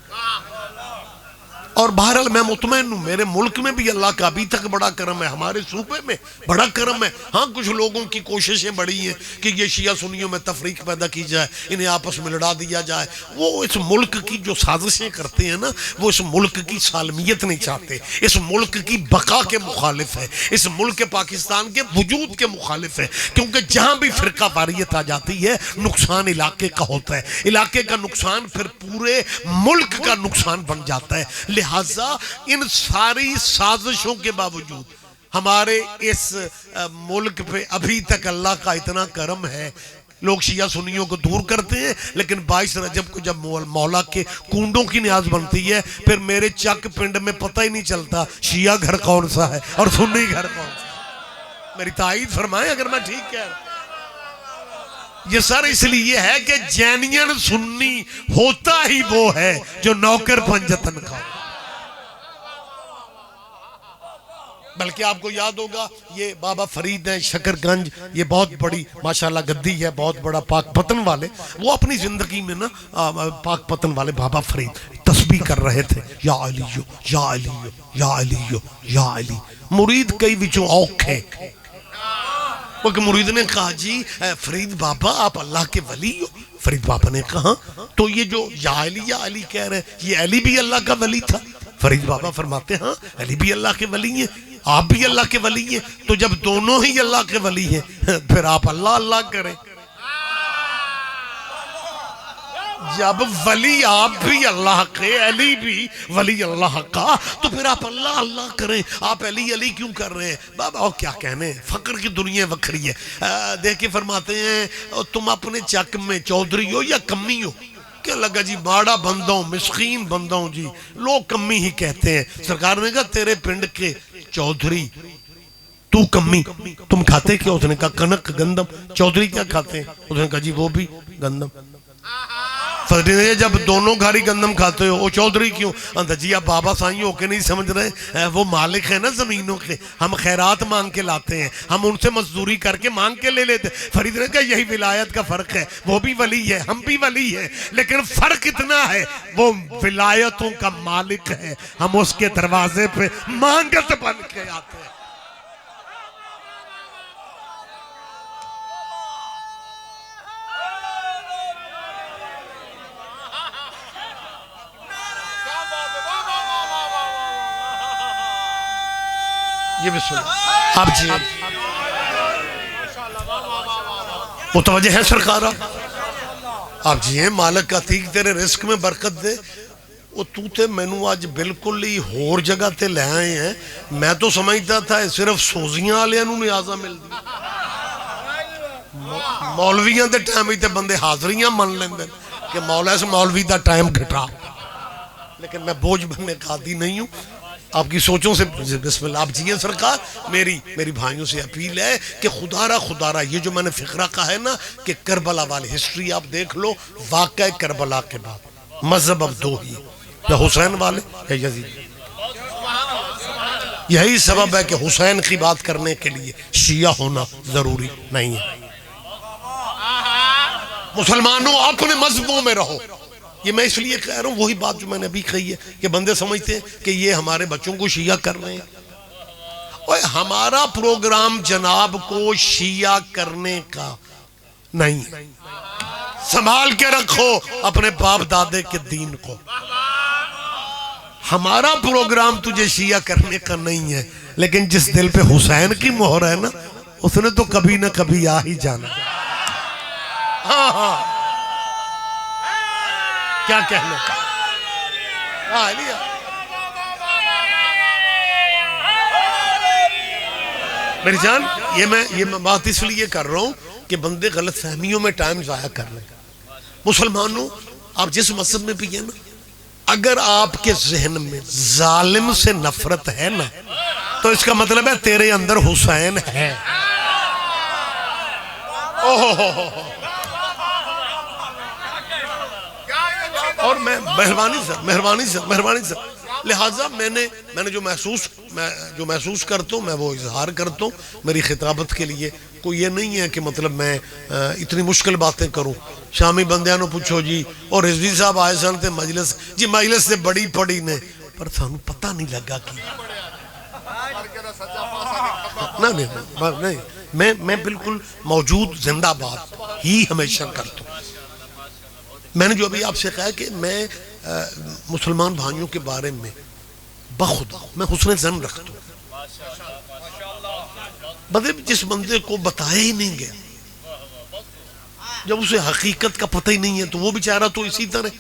اور بہرحال میں مطمئن ہوں میرے ملک میں بھی اللہ کا ابھی تک بڑا کرم ہے, ہمارے صوبے میں بڑا کرم ہے. ہاں کچھ لوگوں کی کوششیں بڑی ہیں کہ یہ شیعہ سنیوں میں تفریق پیدا کی جائے, انہیں آپس میں لڑا دیا جائے. وہ اس ملک کی جو سازشیں کرتے ہیں نا وہ اس ملک کی سالمیت نہیں چاہتے, اس ملک کی بقا کے مخالف ہے, اس ملک پاکستان کے وجود کے مخالف ہے. کیونکہ جہاں بھی فرقہ واریت آ جاتی ہے نقصان علاقے کا ہوتا ہے, علاقے کا نقصان پھر پورے ملک کا نقصان بن جاتا ہے. لہذا ان ساری سازشوں کے باوجود ہمارے اس ملک پہ ابھی تک اللہ کا اتنا کرم ہے. لوگ شیعہ سنیوں کو دور کرتے ہیں لیکن 22 رجب کو جب مولا کے کنڈوں کی نیاز بنتی ہے پھر میرے چک پنڈ میں پتہ ہی نہیں چلتا شیعہ گھر کون سا ہے اور سنی گھر کون سا ہے. میری تائید فرمائیں اگر میں ٹھیک کہہ رہا ہوں. یہ سر اس لیے ہے کہ جینین سنی ہوتا ہی وہ ہے جو نوکر پنجتن کا. بلکہ آپ کو یاد ہوگا یہ بابا فرید ہیں شکر گنج, یہ بہت بڑی ماشاءاللہ گدی ہے, بہت بڑا پاک پتن والے. وہ اپنی زندگی میں نا پاک پتن والے بابا فرید تسبیح کر رہے تھے, یا علیو یا علیو یا علیو یا علی. مرید کئی وچوں اوکھے. وہ کہ مرید نے کہا جی فرید بابا آپ اللہ کے ولی ہو. فرید بابا نے کہا تو یہ جو یا علی کہہ رہے ہیں یہ علی بھی اللہ کا ولی تھا. فرید بابا فرماتے ہاں علی بھی اللہ کے ولی ہیں, آپ بھی اللہ کے ولی ہیں, تو جب دونوں ہی اللہ کے ولی ہیں پھر آپ اللہ اللہ کریں. جب ولی آپ بھی اللہ کے علی بھی ولی اللہ کا تو پھر آپ اللہ اللہ کریں. آپ علی علی کیوں کر رہے ہیں بابا؟ اور کیا کہنے, فقر کی دنیا وکھری ہے. دیکھیں فرماتے ہیں تم اپنے چک میں چودھری ہو یا کمی ہو. کیا لگا جی ماڑا بندہ ہوں مسکین بندہ ہوں جی, لوگ کمی ہی کہتے ہیں. سرکار نے کہا تیرے پنڈ کے چودھری تو کمی, تم کھاتے کیا؟ اس نے کہا کنک گندم. چودھری کیا کھاتے ہیں؟ اس نے کہا جی وہ بھی گندم. فرید نے جب دونوں گھاری گندم کھاتے ہو وہ چودھری کیوں؟ اندھا جی آپ بابا سائیں ہو کے نہیں سمجھ رہے, وہ مالک ہیں نا زمینوں کے, ہم خیرات مانگ کے لاتے ہیں, ہم ان سے مزدوری کر کے مانگ کے لے لیتے. فرید نے کہا یہی ولایت کا فرق ہے, وہ بھی ولی ہے ہم بھی ولی ہیں, لیکن فرق اتنا ہے وہ ولایتوں کا مالک ہے, ہم اس کے دروازے پہ مانگت بن کے آتے ہیں. یہ بھی سنو آپ جی متوجہ ہے سرکارہ, آپ جی ہیں مالک عتیق تیرے رزق میں برکت دے. وہ تو تے مینوں آج بالکل ہی ہور جگہ تے لے آئے ہیں. میں تو سمجھتا تھا صرف سوزیاں والے نوں نیازاں مل دی, مولویاں دے ٹائم تے بندے حاضریاں من لیندے کہ مولا اس مولوی دا ٹائم گھٹا, لیکن میں بوجھ بننے کا عادی نہیں ہوں. آپ کی سوچوں سے بسم اللہ. آپ جی سرکار میری بھائیوں سے اپیل ہے کہ خدا را یہ جو میں نے فقرہ کہا ہے نا کہ کربلا والی ہسٹری آپ دیکھ لو. واقعہ کربلا کے بعد مذہب اب دو ہی, یا حسین والے یا یزید. یہی سبب ہے کہ حسین کی بات کرنے کے لیے شیعہ ہونا ضروری نہیں ہے۔ مسلمانوں اپنے مذہبوں میں رہو۔ یہ میں اس لیے کہہ رہا ہوں وہی بات جو میں نے ابھی کہی ہے کہ بندے سمجھتے ہیں کہ یہ ہمارے بچوں کو شیعہ کر رہے ہیں۔ اور ہمارا پروگرام جناب کو شیعہ کرنے کا نہیں، سنبھال کے رکھو اپنے باپ دادے کے دین کو۔ ہمارا پروگرام تجھے شیعہ کرنے کا نہیں ہے، لیکن جس دل پہ حسین کی مہر ہے نا، اس نے تو کبھی نہ کبھی آ ہی جانا۔ ہاں ہاں کیا کہنا؟ میری جان، یہ میں بات اس لیے کر رہا ہوں کہ بندے غلط فہمیوں میں ٹائم ضائع کر رہے ہیں۔ مسلمانوں، آپ جس مذہب میں بھی ہیں نا، اگر آپ کے ذہن میں ظالم سے نفرت ہے نا، تو اس کا مطلب ہے تیرے اندر حسین ہے۔ اور میں مہربانی سے لہٰذا میں نے جو محسوس کرتا ہوں میں وہ اظہار کرتا ہوں۔ میری خطابت کے لیے کوئی یہ نہیں ہے کہ مطلب میں اتنی مشکل باتیں کروں۔ شامی بندیاں نو پوچھو جی، اور رضوی صاحب آئے سن تے مجلس، جی مجلس سے بڑی پڑی نے، پر سانو پتہ نہیں لگا کہ نہیں، میں بالکل موجود زندہ بات ہی ہمیشہ کرتا ہوں۔ میں نے جو ابھی آپ سے کہا کہ میں مسلمان بھائیوں کے بارے میں بخدا میں حسن ظن رکھتا ہوں۔ جس بندے کو بتایا ہی نہیں گیا، جب اسے حقیقت کا پتہ ہی نہیں ہے، تو وہ بیچارہ تو اسی طرح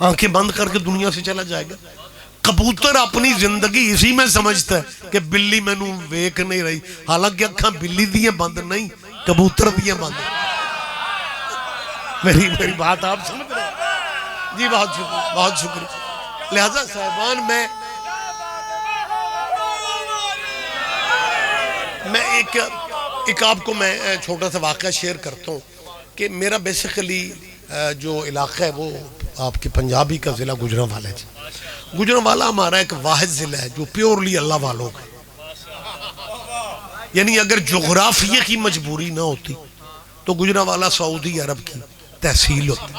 آنکھیں بند کر کے دنیا سے چلا جائے گا۔ کبوتر اپنی زندگی اسی میں سمجھتا ہے کہ بلی میں نوں ویک نہیں رہی، حالانکہ اکھاں بلی دیاں بند نہیں، کبوتر دیاں بند۔ میری بات آپ سمجھ رہے ہیں؟ جی بہت شکریہ۔ لہذا صاحبان، میں ایک آپ کو میں چھوٹا سا واقعہ شیئر کرتا ہوں کہ میرا بیسیکلی جو علاقہ ہے وہ آپ کے پنجابی کا ضلع گجرانوالہ ہے۔ گجرانوالہ ہمارا ایک واحد ضلع ہے جو پیورلی اللہ والوں کا، یعنی اگر جغرافیہ کی مجبوری نہ ہوتی تو گجرانوالہ سعودی عرب کی تحصیل ہوتی۔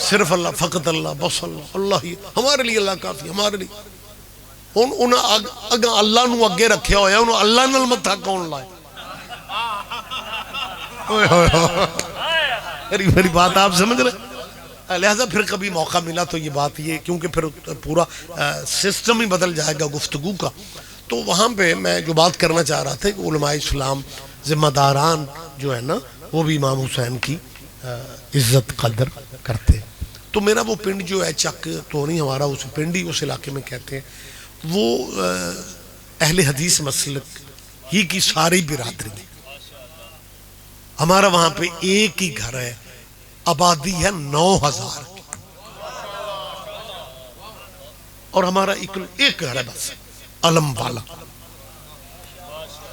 صرف اللہ، فقط اللہ، بس اللہ ہی ہمارے لیے، اللہ کافی ہمارے لیے۔ انہوں اللہ نو اگے رکھیا ہویا، انہوں اللہ نال متھا کون لائے؟ میری بات آپ سمجھ رہے؟ لہذا پھر کبھی موقع ملا تو یہ بات یہ، کیونکہ پھر پورا سسٹم ہی بدل جائے گا گفتگو کا، تو وہاں پہ میں جو بات کرنا چاہ رہا تھا کہ علماء اسلام ذمہ داران جو ہے نا، وہ بھی امام حسین کی عزت قدر کرتے۔ تو میرا وہ پنڈ جو ہے، چک تو نہیں ہمارا، اس پنڈ ہی اس علاقے میں کہتے ہیں، وہ اہل حدیث مسلک ہی کی ساری برادری ہے۔ ہمارا وہاں پہ ایک ہی گھر ہے، آبادی ہے 9000، اور ہمارا ایک گھر ہے بس، علم والا۔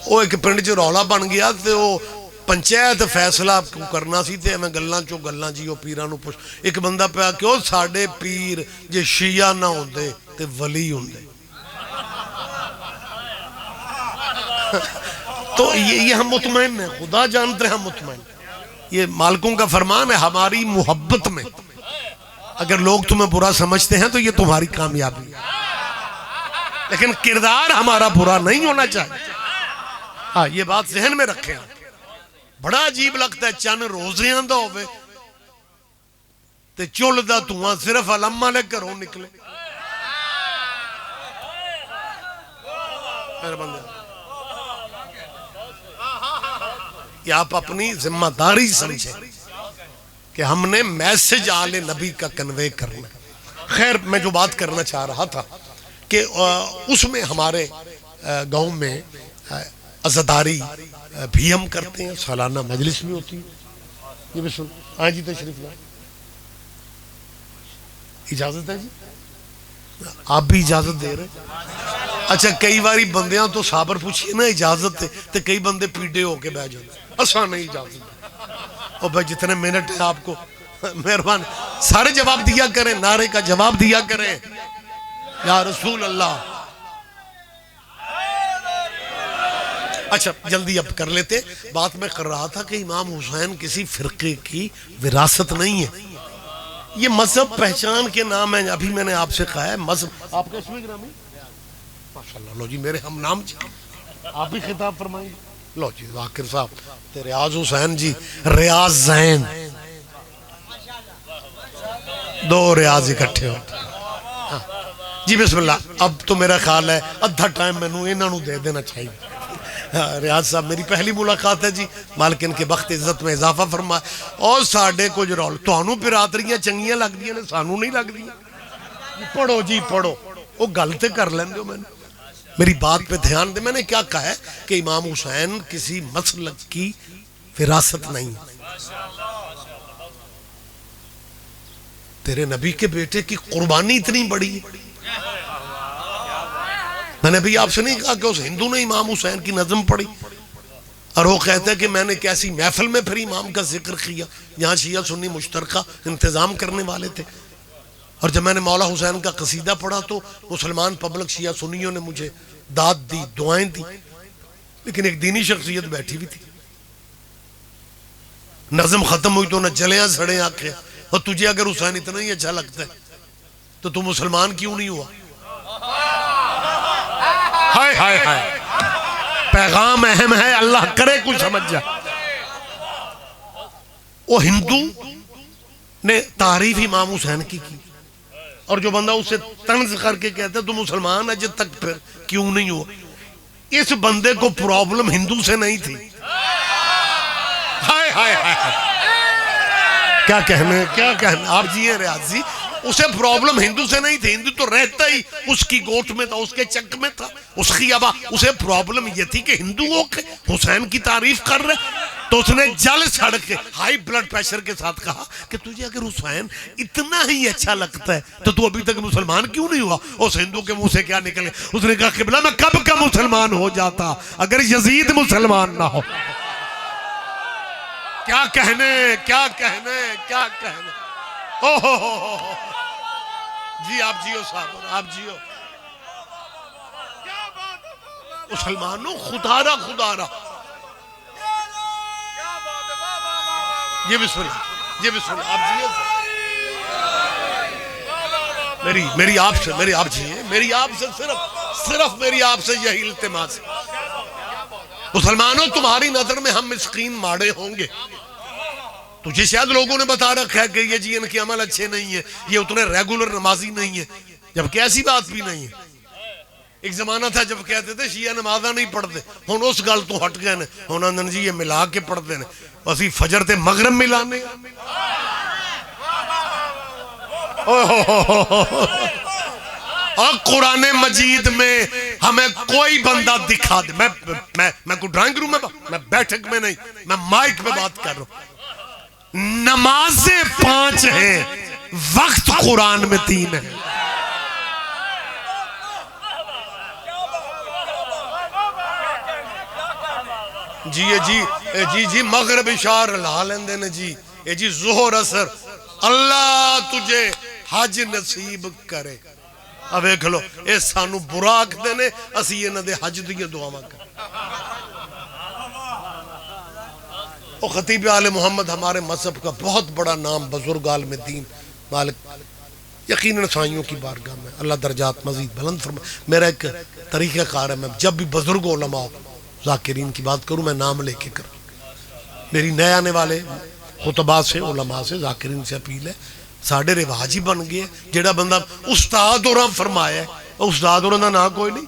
وہ ایک پنڈ جو رولا بن گیا تو وہ پنچایت فیصلہ کرنا سی، تے میں گلاں چو گلاں جی وہ پیراں نو پوچھ، ایک بندہ پیا کہ وہ ساڈے پیر جے شیعہ نہ ہوندے تے ولی ہوندے۔ تو یہ ہم مطمئن ہیں، خدا جانتے ہیں ہم مطمئن۔ یہ مالکوں کا فرمان ہے، ہماری محبت میں اگر لوگ تمہیں برا سمجھتے ہیں تو یہ تمہاری کامیابی ہے، لیکن کردار ہمارا برا نہیں ہونا چاہیے۔ ہاں یہ بات ذہن میں رکھیں۔ بڑا عجیب لگتا ہے چند روزیاں دا ہوئے تے چول دا دھواں صرف علم والے گھروں نکلے۔ یہ آپ اپنی ذمہ داری سمجھیں کہ ہم نے میسج آل نبی کا کنوے کرنا۔ خیر، میں جو بات کرنا چاہ رہا تھا کہ اس میں ہمارے گاؤں میں عزاداری بھی ہم کرتے ہیں، سالانہ مجلس بھی ہوتی ہے۔ یہ بھی سن، ہاں جی تشریف لائیں، اجازت ہے جی؟ آپ بھی اجازت دے رہے؟ اچھا، کئی باری بندیاں تو صابر پوچھئے نا اجازت ہے، تو کئی بندے پیڑے ہو کے بیٹھ جاتے، اساں نہیں اجازت۔ اور بھائی جتنے منٹ ہیں آپ کو مہربان سارے جواب دیا کریں، نعرے کا جواب دیا کریں۔ یا رسول اللہ. اچھا جلدی اب کر لیتے. بات میں کر رہا تھا کہ امام حسین کسی فرقے کی وراثت نہیں ہے. یہ مذہب پہچان کے نام ہے. ابھی میں نے آپ سے کہا ہے مذہب. آپ کا اسم گرامی ماشاءاللہ. لو جی میرے ہم نام جی آپ بھی خطاب فرمائیں گے. لو جی ذاکر صاحب ریاض حسین جی ریاض زین دو ریاض اکٹھے ہوتے جی. بسم اللہ. اب تو میرا خیال ہے ادھا ٹائم میں انہوں دے دینا چاہیے. ریاض صاحب میری پہلی ملاقات ہے جی. مالک ان کے بخت عزت میں اضافہ فرمائے. اور ساڑھے کچھ رول تانوں برادریاں چنگیاں لگ دیاں نے سانوں نہیں لگ دیاں. پڑھو جی پڑھو. وہ غلط کر لیندے ہو. میں نے میری بات پہ دھیان دے. میں نے کیا کہا ہے کہ امام حسین کسی مسلک کی وراثت نہیں. تیرے نبی کے بیٹے کی قربانی اتنی بڑی ہے. میں نے بھی آپ سے نہیں کہا کہ اس ہندو نے امام حسین کی نظم پڑھی اور وہ کہتا ہے کہ میں نے کیسی محفل میں پھر امام کا ذکر کیا یہاں شیعہ سنی مشترکہ انتظام کرنے والے تھے. اور جب میں نے مولا حسین کا قصیدہ پڑھا تو مسلمان پبلک شیعہ سنیوں نے مجھے داد دی دعائیں دی. لیکن ایک دینی شخصیت بیٹھی بھی تھی. نظم ختم ہوئی تو نہ جلیاں سڑے آنکھیں. اور تجھے اگر حسین اتنا ہی اچھا لگتا ہے تو تم مسلمان کیوں نہیں ہوا؟ ہائے ہائے ہائے. پیغام اہم ہے. اللہ کرے کچھ سمجھ جا. وہ ہندو نے تعریف امام حسین کی اور جو بندہ اسے طنز کر کے کہتا ہے تو مسلمان ہے جب تک پھر کیوں نہیں ہوا. اس بندے کو پرابلم ہندو سے نہیں تھی. ہائے ہائے ہائے کیا کہنے آپ جی ہیں ریاض جی. اسے پرابلم ہندو سے نہیں تھی. ہندو تو رہتا ہی اس کی گوٹ میں تھا اس کے چک میں تھا اس کی ابا. اسے پرابلم یہ تھی کہ ہندو ہو کے حسین کی تعریف کر رہے. تو اس نے جل سڑ کے ہائی بلڈ پریشر کے ساتھ کہا کہ تجھے اگر حسین اتنا ہی اچھا لگتا ہے تو ابھی تک مسلمان کیوں نہیں ہوا؟ اس ہندو کے منہ سے کیا نکلے؟ اس نے کہا قبلہ میں کب کا مسلمان ہو جاتا اگر یزید مسلمان نہ ہو. کیا کہنے کیا کہنے کیا کہنے. جی آپ جیو صاحب آپ جیو. مسلمانوں خدا را جی بسم اللہ جی بسم اللہ. آپ جیو میری آپ جیئے. میری آپ سے صرف میری آپ سے یہی التماس ہے. مسلمانوں تمہاری نظر میں ہم مسکین ماڑے ہوں گے. تجھے شاید لوگوں نے بتا رکھا ہے کہ یہ جی ان کے عمل اچھے نہیں ہیں یہ اتنے ریگولر نمازی نہیں ہیں جبکہ ایسی بات بھی نہیں ہے. ایک زمانہ تھا جب کہتے تھے شیعہ نمازہ نہیں پڑھتے. ہن اس گل تو ہٹ گئے نے. ہن آندن جی یہ ملا کے پڑھتے ہیں. اسی فجر تے مغرب ملانے. اور قرآن مجید میں ہمیں کوئی بندہ دکھا دے. میں کوئی ڈرائنگ روم میں بیٹھک میں نہیں میں مائک میں بات کر رہا ہوں. نمازیں 5 ہیں وقت قرآن میں 3 ہیں. جی مغرب اشار لا لیندے نے جی. جی ظہر اثر اللہ تجھے حج نصیب کرے. اب ایک لو اے سانو برا آکھدے نے اسی یہ نہ دے حج دیئے دعاواں کر. اور خطیب آل محمد ہمارے مذہب کا بہت بڑا نام بزرگ عالم دین مالک یقیناً سائیوں کی بارگاہ میں اللہ درجات مزید بلند فرمائے. میرا ایک طریقہ کار ہے میں جب بھی بزرگ علماء ذاکرین کی بات کروں میں نام لے کے کروں. میری نئے آنے والے خطبہ سے علماء سے ذاکرین سے اپیل ہے. ساڑھے رواج ہی بن گئے جیڑا بندہ استاد اور فرمایا ہے استاد اور نہ کوئی نہیں.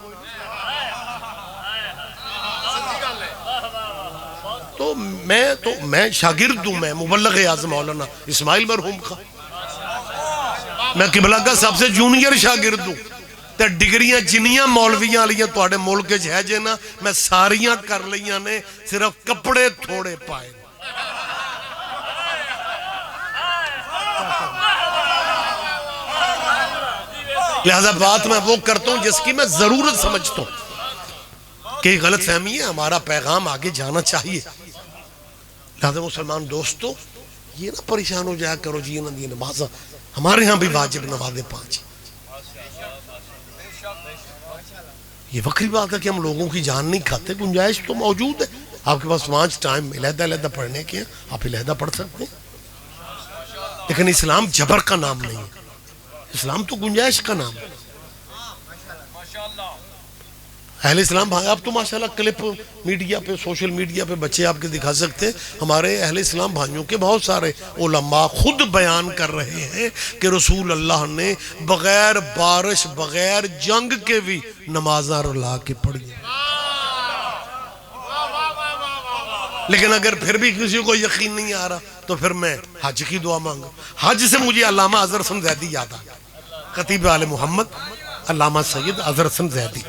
تو میں شاگرد ہوں. میں مبلغ اعظم مولانا اسماعیل مرحوم کا میں قبلہ کا سب سے جونیئر شاگرد ہوں. تے ڈگریاں جنیاں مولویاں لیاں تو آڑے ملک ہے جے نا میں ساریاں کر لیاں نے صرف کپڑے تھوڑے پائے. لہذا بات میں وہ کرتا ہوں جس کی میں ضرورت سمجھتا ہوں کہ غلط فہمی ہے. ہمارا پیغام آگے جانا چاہیے. لہذا مسلمان دوستو یہ نہ پریشان ہو جایا کرو جی یہ نمازہ ہمارے ہاں بھی واجب نمازیں 5. یہ وقری بات ہے کہ ہم لوگوں کی جان نہیں کھاتے، گنجائش تو موجود ہے. آپ کے پاس 5 ٹائم علیحدہ علیحدہ پڑھنے کے ہیں، آپ علیحدہ پڑھ سکتے ہیں. لیکن اسلام جبر کا نام نہیں ہے، اسلام تو گنجائش کا نام ہے. اہل اسلام بھائی آپ تو ماشاءاللہ کلپ میڈیا پہ، سوشل میڈیا پہ بچے آپ کے دکھا سکتے ہیں. ہمارے اہل اسلام بھائیوں کے بہت سارے علماء خود بیان کر رہے ہیں کہ رسول اللہ نے بغیر بارش بغیر جنگ کے بھی نمازاں رلا کے پڑھی. لیکن اگر پھر بھی کسی کو یقین نہیں آ رہا تو پھر میں حج کی دعا مانگا. حج سے مجھے علامہ اظہر حسن زیدی یاد آ گیا، خطیب آل محمد علامہ سید اظہر حسن زیدی.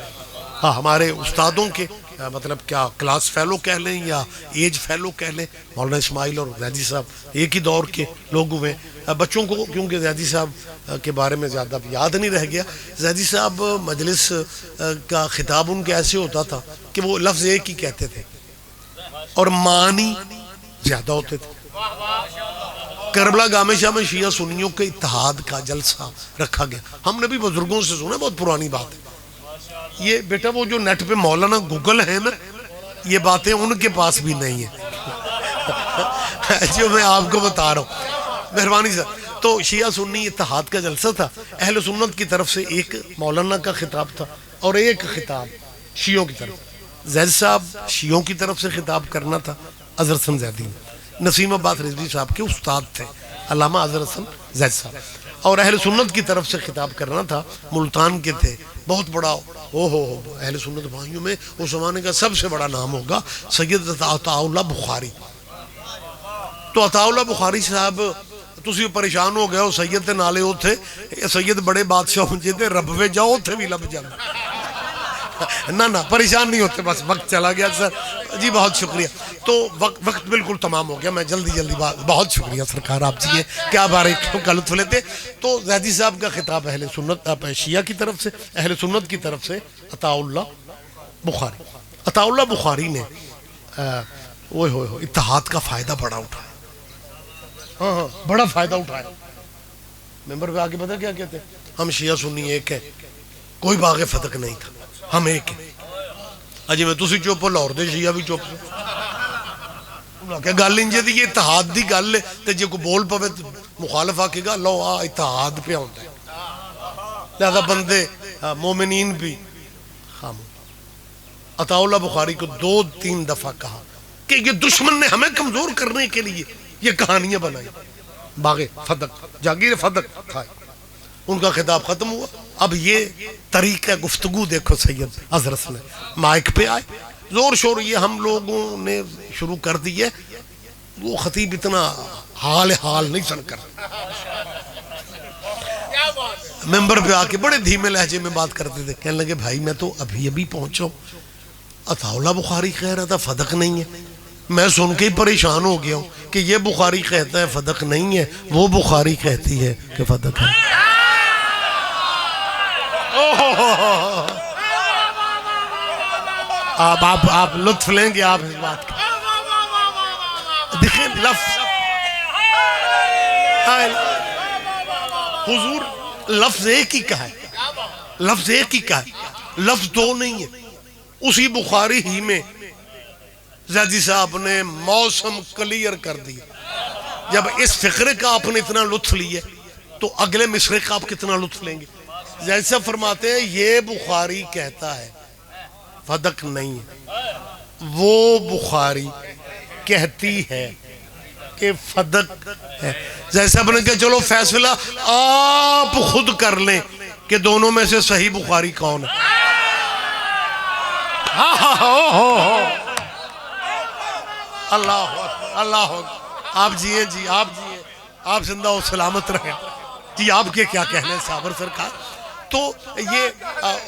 ہاں ہمارے استادوں کے مطلب کیا کلاس فیلو کہہ لیں یا ایج فیلو کہہ لیں. مولانا اسماعیل اور زیدی صاحب ایک ہی دور کے لوگ ہوئے. بچوں کو کیونکہ زیدی صاحب کے بارے میں زیادہ یاد نہیں رہ گیا. زیدی صاحب مجلس کا خطاب ان کے ایسے ہوتا تھا کہ وہ لفظ ایک ہی کہتے تھے اور معنی زیادہ ہوتے تھے. کربلا گامے شاہ میں شیعہ سنیوں کے اتحاد کا جلسہ رکھا گیا. ہم نے بھی بزرگوں سے سنا، بہت پرانی بات ہے یہ بیٹا. وہ جو نیٹ پہ مولانا گوگل ہے نا، یہ باتیں ان کے پاس بھی نہیں ہیں جو میں آپ کو بتا رہا ہوں، مہربانی سے. تو شیعہ سنی اتحاد کا جلسہ تھا. اہل سنت کی طرف سے ایک مولانا کا خطاب تھا اور ایک خطاب شیعوں کی طرف. زید صاحب شیعوں کی طرف سے خطاب کرنا تھا، اظہر حسن زیدی نسیم آباد رضوی صاحب کے استاد تھے علامہ اظہر حسن زید صاحب. اور اہل سنت کی طرف سے خطاب کرنا تھا، ملتان کے تھے. بہت بڑا اہل سنت بھائیوں میں اس زمانے کا سب سے بڑا نام ہوگا سید عطا اللہ بخاری. تو عطا اللہ بخاری صاحب تسی پریشان ہو گئے ہو، سید تے نالے ہوتے سید بڑے بادشاہ ہوں جے رب وے جاؤ تھے بھی لب جانا. نہ پریشان نہیں ہوتے، بس وقت چلا گیا سر جی. بہت شکریہ. تو وقت بالکل تمام ہو گیا، میں جلدی بہت شکریہ سرکار آپ جی کیا باریکیوں کا لطف لیتے. تو زیدی صاحب کا خطاب اہل سنت شیعہ کی طرف سے، اہل سنت کی طرف سے عطا اللہ بخاری. عطا اللہ بخاری نے اتحاد کا فائدہ بڑا اٹھایا. ہاں بڑا فائدہ اٹھایا. ممبر پہ آگے پتہ کیا کہتے ہیں؟ ہم شیعہ سنی ایک ہے، کوئی باغ فتق نہیں تھا، ہم ایک ہیں. اجی میں تسی چپ ہو، لاہور دے شیعہ بھی چپ. کہ گل انجے دی، یہ اتحاد دی گل ہے تے جے کو بول پوے مخالف آکے گا لو اتحاد پہ ہوتا ہے. لہذا بندے مومنین بھی خاموش. عطا اللہ بخاری کو 2-3 دفعہ کہا کہ یہ دشمن نے ہمیں کمزور کرنے کے لیے یہ کہانیاں بنائی. باغ فتق، جاگیر فتق کھائے. ان کا خطاب ختم ہوا. اب یہ طریقہ گفتگو دیکھو. سید اظہر حسن مائک پہ آئے، زور شور یہ ہم لوگوں نے شروع کر دی ہے. وہ خطیب اتنا حال نہیں سن کر ممبر پہ آ کے بڑے دھیمے لہجے میں بات کرتے تھے. کہنے لگے بھائی میں تو ابھی پہنچا ہوں، عطا اللہ بخاری کہہ رہا تھا فتق نہیں ہے. میں سن کے ہی پریشان ہو گیا ہوں کہ یہ بخاری کہتا ہے فتق نہیں ہے، وہ بخاری کہتی ہے کہ فتق ہے. آپ لطف لیں گے آپ اس بات کا. دیکھیں لفظ حضور لفظ ایک ہی کا ہے، لفظ ایک ہی کا ہے، لفظ دو نہیں ہے. اسی بخاری ہی میں زیدی صاحب نے موسم کلیئر کر دیا. جب اس فقرے کا آپ نے اتنا لطف لیا تو اگلے مصرے کا آپ کتنا لطف لیں گے. زیدی صاحب فرماتے ہیں یہ بخاری کہتا ہے فتق نہیں ہے، وہ بخاری کہتی ہے کہ فتق ہے. زیدی صاحب نے کہا چلو فیصلہ آپ خود کر لیں کہ دونوں میں سے صحیح بخاری کون ہے. اللہ آپ جیئے جی، آپ جیئے، آپ زندہ و سلامت رہیں جی. آپ کے کیا کہنے صابر سرکار. تو یہ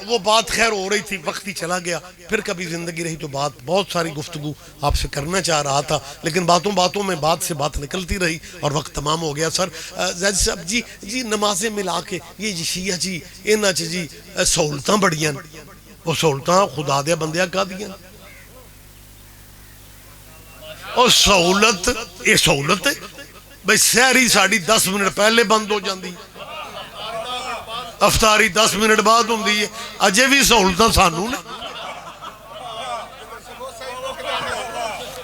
وہ بات خیر ہو رہی تھی، وقت ہی چلا گیا. پھر کبھی زندگی رہی تو بہت ساری گفتگو آپ سے کرنا چاہ رہا تھا، لیکن باتوں میں بات سے بات نکلتی رہی اور وقت تمام ہو گیا. سر زید صاحب جی نمازیں ملا کے یہ شیعہ جی انہاں چ جی سہولتاں بڑیاں، وہ سہولتاں خدا دیا بندیا کا دیا. اور سہولت یہ سہولت ہے بھائی سحری ساڑی 10 منٹ پہلے بند ہو جاندی. افطاری 10 منٹ بعد ہوندی ہے اجے بھی سہولتاں سانو نے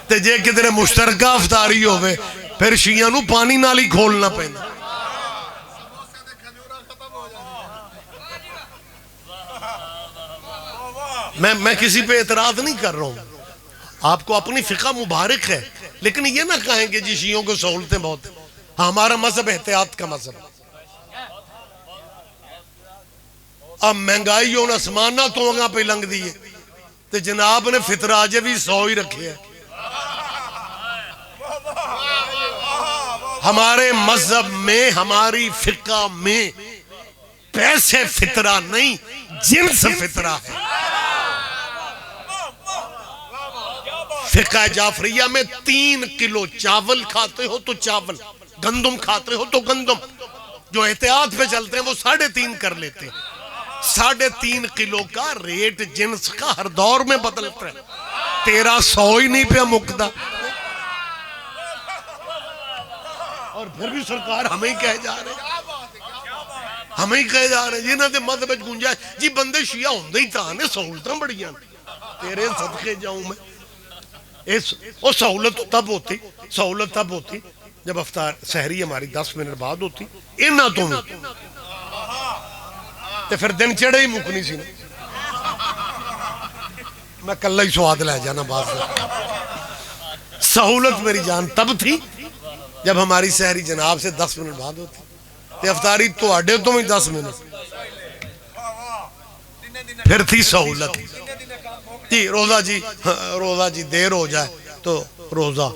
تے جے کدھر مشترکہ افطاری ہوئے پھر شیعہ نو پانی نال ہی کھولنا پیندا میں کسی پہ اعتراض نہیں کر رہا ہوں آپ کو اپنی فقہ مبارک ہے لیکن یہ نہ کہیں کہ جی شیعوں کو سہولتیں بہت ہیں ہمارا مذہب احتیاط کا مذہب اب مہنگائی ہونا اسمانہ تو وہاں پہ لنگ دیئے تو جناب نے فطرہ آجے بھی 100 ہی رکھے ہیں ہمارے مذہب میں ہماری فقہ میں پیسے فطرہ نہیں جنس فطرہ ہے فقہ جعفریہ میں 3 کلو چاول کھاتے ہو تو چاول گندم کھاتے ہو تو گندم جو احتیاط پہ چلتے ہیں وہ 3.5 کر لیتے ہیں 3.5 کلو کا ریٹ جنس کا ہر دور میں بدلتا ہے تیرا 100 ہی نہیں پہ مقدہ اور پھر بھی سرکار ہمیں ہی کہہ جا رہے ہمیں ہی کہہ جا رہے جنہاں دے مذہب گنجائے جی بندے شیعہ ہوندے ہی تانے سہولتاں بڑیاں تیرے صدقے جاؤں میں وہ سہولت تب ہوتی جب افطار سحری ہماری 10 منٹ بعد ہوتی انہاں تو نہیں تے پھر دن چڑھے ہی مکنی سی میں کلہ ہی سواد لے جانا بات سہولت میری جان تب تھی جب ہماری سحری جناب سے 10 منٹ بعد ہوتی تے افطاری تو آڈے تو ہی 10 منٹ پھر تھی سہولت جی روزہ جی دیر ہو جائے تو روزہ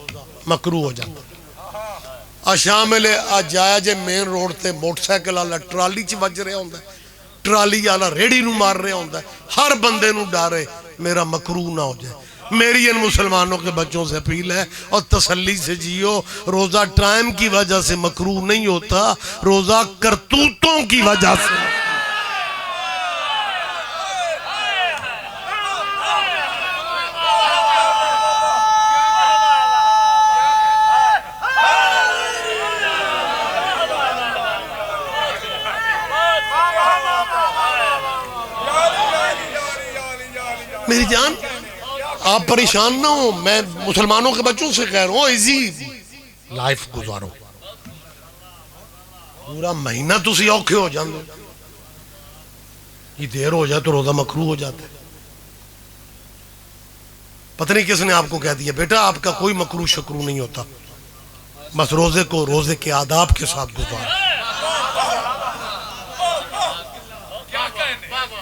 مکروہ ہو جاتا شاملے جایا جے مین روڈ تے موٹر سائیکل والا ٹرالی چ وج رہا ہوندا ٹرالی والا ریڑی نو مار رہا ہوندا ہر بندے نو ڈارے میرا مکروہ نہ ہو جائے میری ان مسلمانوں کے بچوں سے اپیل ہے اور تسلی سے جیو روزہ ٹائم کی وجہ سے مکروہ نہیں ہوتا روزہ کرتوتوں کی وجہ سے میری جان آپ پریشان نہ ہو میں مسلمانوں کے بچوں سے کہہ رہا ہوں ایزی لائف گزارو پورا مہینہ تسی اوکھے ہو جاندو یہ دیر ہو جائے تو روزہ مکروہ ہو جاتا ہے پتہ نہیں کس نے آپ کو کہہ دیا بیٹا آپ کا کوئی مکروہ شکروہ نہیں ہوتا بس روزے کے آداب کے ساتھ گزارو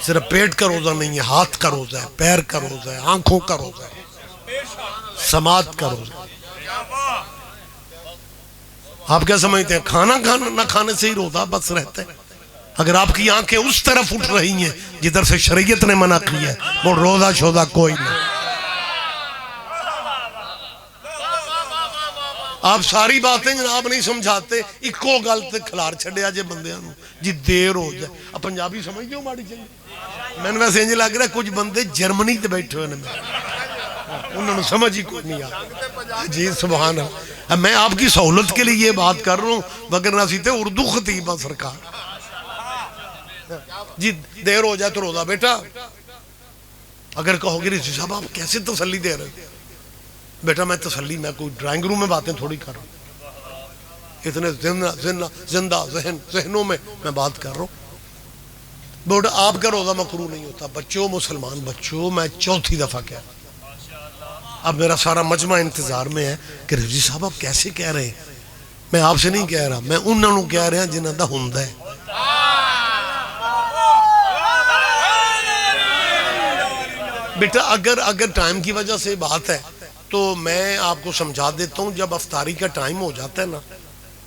صرف پیٹ کا روزہ نہیں ہے ہاتھ کا روزہ ہے پیر کا روزہ ہے آنکھوں کا روزہ ہے سماعت کا روزہ ہے آپ کیا سمجھتے ہیں کھانا نہ کھانے سے ہی روزہ بس رہتا ہے اگر آپ کی آنکھیں اس طرف اٹھ رہی ہیں جدھر سے شریعت نے منع کی ہے وہ روزہ شوزہ کوئی نہیں آپ ساری باتیں جناب نہیں سمجھاتے ایکو گل تے کھلار چھڑیا جے بندیاں نو جی دیر ہو جائے اب پنجابی سمجھ گئے ماڑی چاہیے میں نے ویسے انجھے لگ رہا ہے کچھ بندے جرمنی تے بیٹھے ہوئے انہوں نے سمجھ ہی کوئی نہیں آ جی سبحان اللہ میں آپ کی سہولت کے لیے یہ بات کر رہا ہوں وگرنہ سیتے اردو خطیبہ سرکار جی دیر ہو جائے تو روزہ بیٹا اگر کہو گے رضی صاحب آپ کیسے تسلی دے رہے بیٹا میں تسلی میں کوئی ڈرائنگ روم میں باتیں تھوڑی کر رہا ہوں اتنے زندہ ذہنوں میں بات کر رہا ہوں بیٹا آپ کا روزہ مکروہ نہیں ہوتا بچوں مسلمان بچوں میں 4تھی دفعہ کہہ رہا ہوں اب میرا سارا مجمع انتظار میں ہے کہ رضی صاحب آپ کیسے کہہ رہے ہیں میں آپ سے نہیں کہہ رہا میں انہوں نے کہہ رہے ہیں جنہاں دا ہوندا ہے بیٹا اگر ٹائم کی وجہ سے بات ہے تو میں آپ کو سمجھا دیتا ہوں جب افطاری کا ٹائم ہو جاتا ہے نا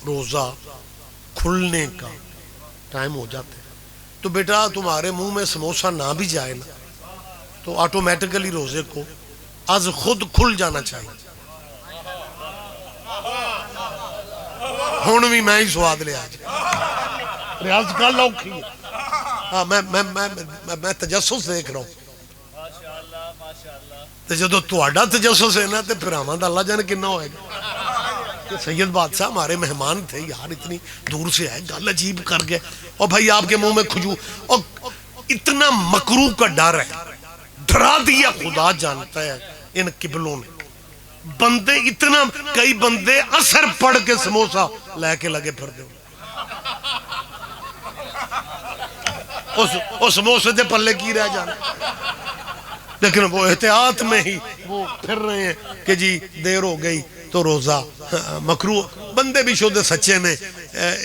روزہ کھلنے کا ٹائم ہو جاتا ہے تو بیٹا تمہارے منہ میں سموسہ نہ بھی جائے نا تو آٹومیٹکلی روزے کو از خود کھل جانا چاہیے ہون بھی میں ہی سواد لے آج ریاض کا لوگ ہاں میں تجسس دیکھ رہا ہوں تو جدو تہاڈا تجسس ہے نا تو پھر ہمارا اللہ جانے کتنا ہوئے گا کہ سید بادشاہ ہمارے مہمان تھے یار، اتنی دور سے آئے، گل عجیب کر گئے، اور بھائی آپ کے منہ میں کھجور، اور اتنا مکروہ کا ڈر ہے، ڈرا دیا خدا جانتا ہے ان قبلوں نے بندے اتنا، کئی بندے اثر پڑھ کے سموسا لے کے لگے پھر دے، اس سموسے دے پلے کی رہ جانا، لیکن وہ احتیاط میں ہی وہ پھر رہے ہیں کہ جی دیر ہو گئی تو روزہ مکروہ۔ بندے بھی شودے سچے نے،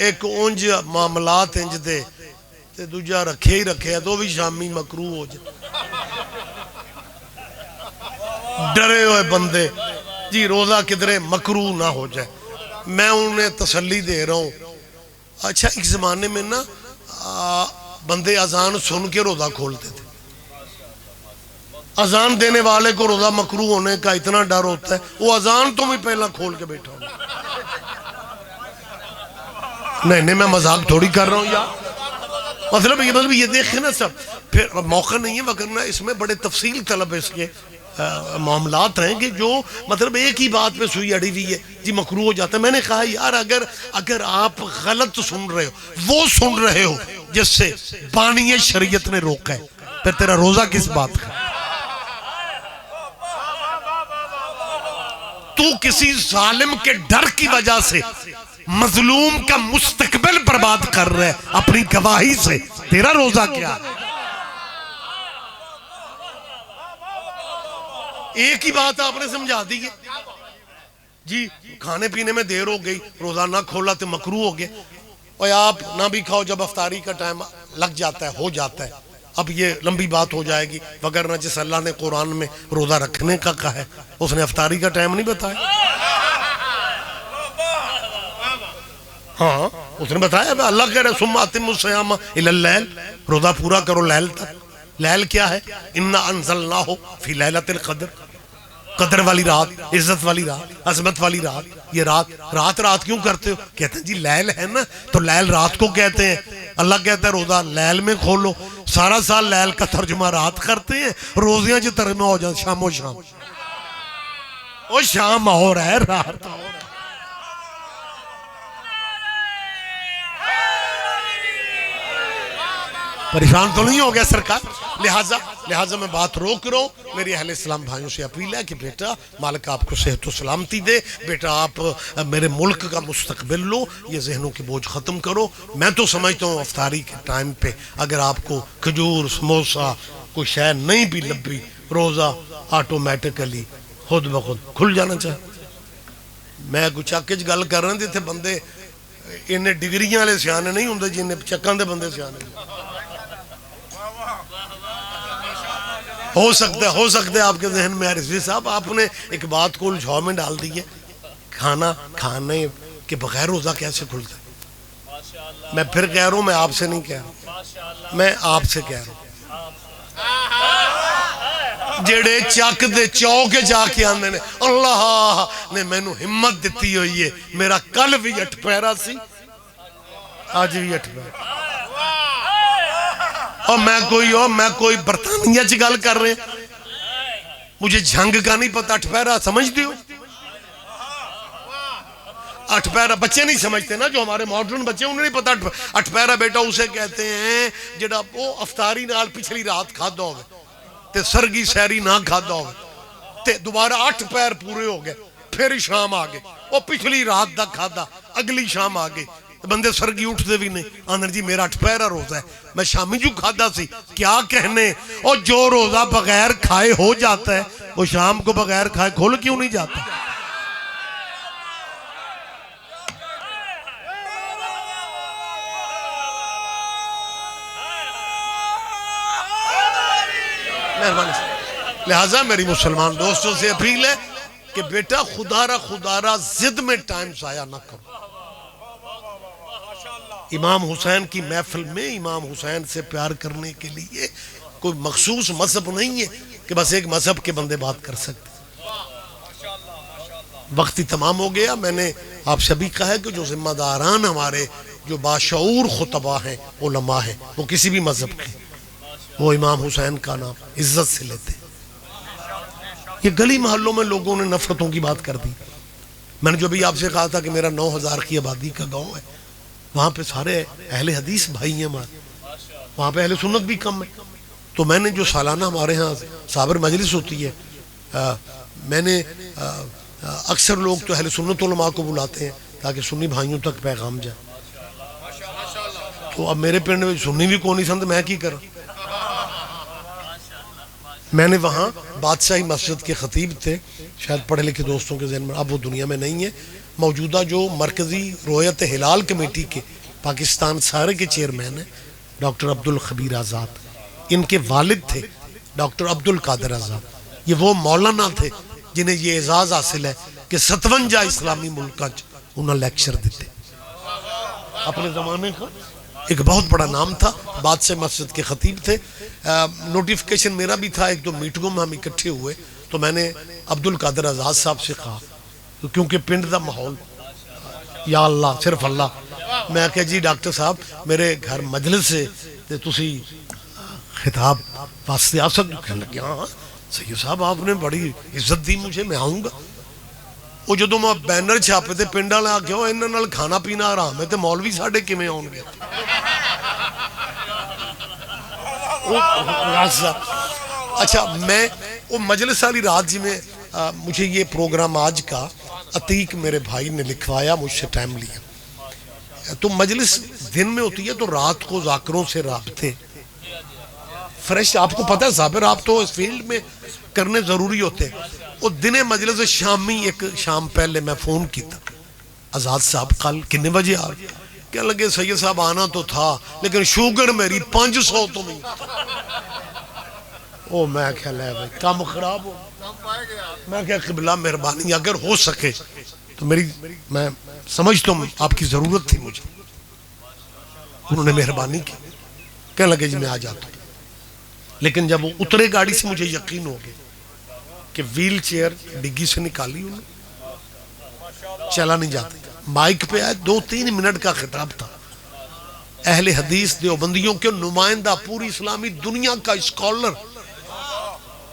ایک اونج معاملات انج دے تے دوجہ رکھے ہی رکھے ہے تو بھی شامی مکروہ ہو جائے، ڈرے ہوئے بندے جی روزہ کدھرے مکروہ نہ ہو جائے۔ میں انہیں تسلی دے رہا ہوں، اچھا ایک زمانے میں نا بندے اذان سن کے روزہ کھولتے تھے، اذان دینے والے کو روزہ مکروہ ہونے کا اتنا ڈر ہوتا ہے وہ اذان تو بھی پہلا کھول کے بیٹھا ہوں۔ نہیں میں مذاق تھوڑی کر رہا ہوں یار، مطلب یہ دیکھیں نا سب، پھر موقع نہیں ہے وگرنہ اس میں بڑے تفصیل طلب اس کے معاملات ہیں کہ جو مطلب ایک ہی بات پہ سوئی اڑی ہوئی ہے جی مکروہ ہو جاتا ہے۔ میں نے کہا یار اگر آپ غلط سن رہے ہو، وہ سن رہے ہو جس سے بانی شریعت نے روکا ہے، پھر تیرا روزہ کس بات کا؟ تو کسی ظالم کے ڈر کی وجہ سے مظلوم کا مستقبل برباد کر رہے اپنی گواہی سے، تیرا روزہ کیا؟ ایک ہی بات آپ نے سمجھا دی ہے جی، کھانے پینے میں دیر ہو گئی روزہ نہ کھولا تو مکروہ ہو گیا، اور آپ نہ بھی کھاؤ جب افطاری کا ٹائم لگ جاتا ہے، ہو جاتا ہے۔ اب یہ لمبی بات ہو جائے گی، وگرنہ جس اللہ نے قرآن میں روزہ رکھنے کا کہا ہے اس نے افطاری کا ٹائم نہیں بتایا، ہاں اس نے بتایا اللہ کہہ رہے ثم اتموا الصیام الی اللیل، روزہ پورا کرو لیل تک۔ لیل کیا ہے؟ انا انزلناہ فی لیلۃ القدر، قدر والی رات، عزت والی رات، عظمت والی رات۔ یہ رات کیوں کرتے ہو؟ کہتے ہیں جی لیل ہے نا تو لیل رات کو کہتے ہیں، اللہ کہتا ہے روزہ لیل میں کھولو، سارا سال لیل کا ترجمہ رات کرتے ہیں، روزیاں جو ترجمہ ہو جائیں شام و شام، وہ شام اور ہے رات اور ہے۔ پریشان تو نہیں ہو گیا سرکار؟ لہٰذا میں بات روک رہا ہوں، میری اہل اسلام بھائیوں سے اپیل ہے کہ بیٹا مالک آپ کو صحت و سلامتی دے، بیٹا آپ میرے ملک کا مستقبل لو، یہ ذہنوں کی بوجھ ختم کرو۔ میں تو سمجھتا ہوں افطاری کے ٹائم پہ اگر آپ کو کھجور سموسا کوئی شے نہیں بھی لبی، روزہ آٹومیٹکلی خود بخود کھل جانا چاہے۔ میں کچھ چکچ گل کر رہا تھے، بندے انہیں ڈگریاں والے سیانے نہیں ہوں جنہیں چکان دے بندے سیانے ہو سکتا ہے آپ کے ذہن میں رضوی صاحب آپ نے ایک بات کو الجھاؤ میں ڈال دی ہے، کھانا کھانے کے بغیر روزہ کیسے کھلتا ہے؟ میں پھر کہہ رہا ہوں، میں آپ سے نہیں کہہ رہا، میں آپ سے کہہ رہا ہوں جڑے چک دے چوک جا کے آندے نے اللہ نے مینوں ہمت دیتی ہوئی ہے، میرا کل بھی اٹھ پیرا سی آج بھی اٹھ پیرا، اور میں کوئی برطانیہ چ گل کر رہے مجھے جھنگ کا نہیں پتا، اٹھ پیرا سمجھ دیو، اٹھ پیرا بچے نہیں سمجھتے نا، جو ہمارے ماڈرن بچے انہیں نہیں پتا اٹھ پیرا بیٹا اسے کہتے ہیں جڑا وہ افطاری نال پچھلی رات کھادا ہوگا تے سرگی سیری نہ کھادا ہوگا تے دوبارہ 8 پیر پورے ہو گئے، پھر شام آ گئے، وہ پچھلی رات دا کھادا اگلی شام آ گئی، بندے سرگی اٹھ دے بھی نہیں، آندر جی میرا 8 پیرا روزہ ہے، میں شامی جو کھادا سی کیا کہنے، اور جو روزہ بغیر کھائے ہو جاتا ہے وہ شام کو بغیر کھائے کھول کیوں نہیں جاتا؟ لہٰذا میری مسلمان دوستوں سے اپیل ہے کہ بیٹا خدا را ضد میں ٹائم ضائع نہ کرو۔ امام حسین کی محفل میں امام حسین سے پیار کرنے کے لیے کوئی مخصوص مذہب نہیں ہے کہ بس ایک مذہب کے بندے بات کر سکتے۔ وقت ہی تمام ہو گیا، میں نے آپ سے بھی کہا ہے کہ جو ذمہ داران ہمارے جو باشعور خطبہ ہیں، علماء ہیں، وہ کسی بھی مذہب کے، وہ امام حسین کا نام عزت سے لیتے ہیں۔ یہ گلی محلوں میں لوگوں نے نفرتوں کی بات کر دی، میں نے جو بھی آپ سے کہا تھا کہ میرا 9,000 کی آبادی کا گاؤں ہے، وہاں پہ سارے اہل حدیث بھائی ہیں ہمارے، وہاں پہ اہل سنت بھی کم ہے. تو میں نے جو سالانہ ہمارے ہاں صابر مجلس ہوتی ہے، میں نے اکثر لوگ تو اہل سنت علماء کو بلاتے ہیں تاکہ سنی بھائیوں تک پیغام جائے. تو اب میرے پنڈ میں سنی بھی کون نہیں سن، میں کی کروں. میں نے وہاں بادشاہی مسجد کے خطیب تھے، شاید پڑھے لکھے دوستوں کے ذہن میں، اب وہ دنیا میں نہیں ہے. موجودہ جو مرکزی رؤیت ہلال کمیٹی کے پاکستان سارے کے چیئرمین ہیں ڈاکٹر عبدالخبیر آزاد، ان کے والد تھے ڈاکٹر عبدالقادر آزاد. یہ وہ مولانا تھے جنہیں یہ اعزاز حاصل ہے کہ 57 اسلامی ملکاں انہوں نے لیکچر دیتے. اپنے زمانے کا ایک بہت بڑا نام تھا، بادشاہ مسجد کے خطیب تھے. نوٹیفیکیشن میرا بھی تھا، ایک دو میٹنگوں میں ہم اکٹھے ہوئے تو میں نے عبدالقادر آزاد صاحب سے کہا، کیونکہ پنڈ دا ماحول یا اللہ صرف اللہ، میں کہا جی ڈاکٹر صاحب میرے گھر مجلس سے تسی خطاب واسطے آ سکتے؟ کہنے لگے ہاں سید صاحب آپ نے بڑی عزت دی مجھے، میں آؤں گا. وہ جدو میں بینر چھاپے تھے پنڈ والے آ کے انہاں نال کھانا پینا آرام ہے تے مولوی ساڈے کیویں آؤਣ گے. اچھا میں وہ مجلس والی رات جی میں مجھے یہ پروگرام آج کا عتیق میرے بھائی نے لکھوایا، مجھ سے ٹائم لیا. تو مجلس دن میں ہوتی ہے تو رات کو ذاکروں سے رابطے فریش، آپ کو پتہ ہے صابر آپ تو اس فیلڈ میں کرنے ضروری ہوتے ہیں. وہ دن مجلس شامی ایک شام پہلے میں فون کیتا، آزاد صاحب کل کنے بجے آ گئے؟ کہنے لگے سید صاحب آنا تو تھا لیکن شوگر میری 500 تو نہیں. او میں کہا لے بھائی کام خراب ہو. میں کہا قبلہ مہربانی اگر ہو سکے تو میں سمجھتا ہوں آپ کی ضرورت تھی مجھے. انہوں نے مہربانی کی، کہنے لگے جی میں آ جاتا ہوں. لیکن جب وہ اترے گاڑی سے مجھے یقین ہو گیا کہ ویل چیئر ڈگی سے نکالی انہوں نے، چلا نہیں جاتا. مائک پہ آئے 2-3 منٹ کا خطاب تھا. اہل حدیث دیوبندیوں کے نمائندہ، پوری اسلامی دنیا کا اسکالر،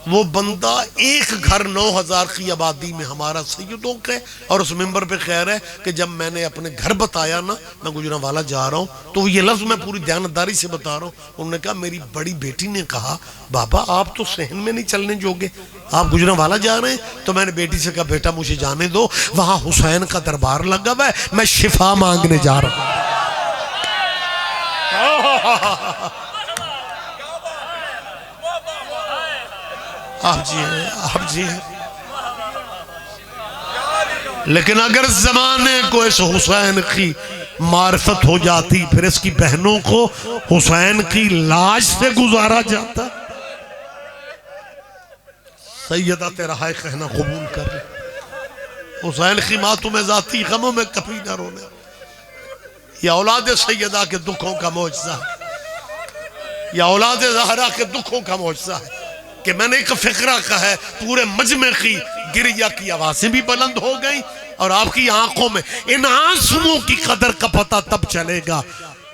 وہ بندہ ایک گھر 9,000 کی آبادی میں ہمارا سیدوں کا ہے. اور اس ممبر پہ خیر ہے کہ جب میں نے اپنے گھر بتایا نا میں گجرانوالہ جا رہا ہوں تو یہ لفظ میں پوری دیانتداری سے بتا رہا ہوں. انہوں نے کہا میری بڑی بیٹی نے کہا بابا آپ تو صحن میں نہیں چلنے جوگے، آپ گجرانوالہ جا رہے ہیں. تو میں نے بیٹی سے کہا بیٹا مجھے جانے دو، وہاں حسین کا دربار لگا ہوا ہے، میں شفا مانگنے جا رہا ہوں. آپ جی ہیں. لیکن اگر زمانے کو اس حسین کی معرفت ہو جاتی پھر اس کی بہنوں کو حسین کی لاش سے گزارا جاتا. سیدہ تیرا ہائے کہنا قبول کر لے. حسین کی ماں تمہیں ذاتی غموں میں کبھی نہ رونے. یا اولاد سیدہ کے دکھوں کا معجزہ ہے، یا اولاد زہرا کے دکھوں کا معجزہ ہے کہ میں نے ایک فقرہ کہا ہے پورے مجمع کی گریہ کی آوازیں بھی بلند ہو گئیں اور آپ کی آنکھوں میں ان آنسوؤں کی قدر کا پتہ تب چلے گا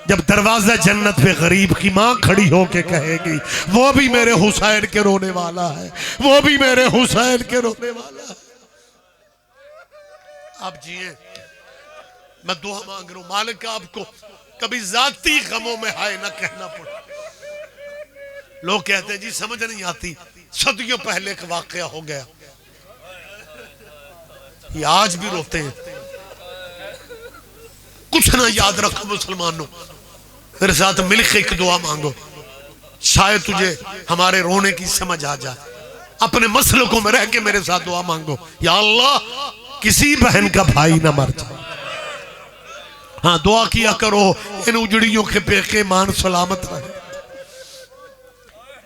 جب دروازہ جنت پہ غریب کی ماں کھڑی ہو کے کہے گی وہ بھی میرے حسین کے رونے والا ہے، وہ بھی میرے حسین کے رونے والا ہے. آپ جیئے، میں دعا مانگ رہا ہوں مالک آپ کو کبھی ذاتی غموں میں ہائے نہ کہنا پڑے. لوگ کہتے ہیں جی سمجھ نہیں آتی، صدیوں پہلے ایک واقعہ ہو گیا، یہ آج بھی روتے ہیں. کچھ نہ یاد رکھو مسلمانوں، میرے ساتھ مل کے ایک دعا مانگو، شاید تجھے ہمارے رونے کی سمجھ آ جائے. اپنے مسلکوں میں رہ کے میرے ساتھ دعا مانگو، یا اللہ کسی بہن کا بھائی نہ مر جائے. ہاں دعا کیا کرو ان اجڑیوں کے پیکے مان سلامت رہے.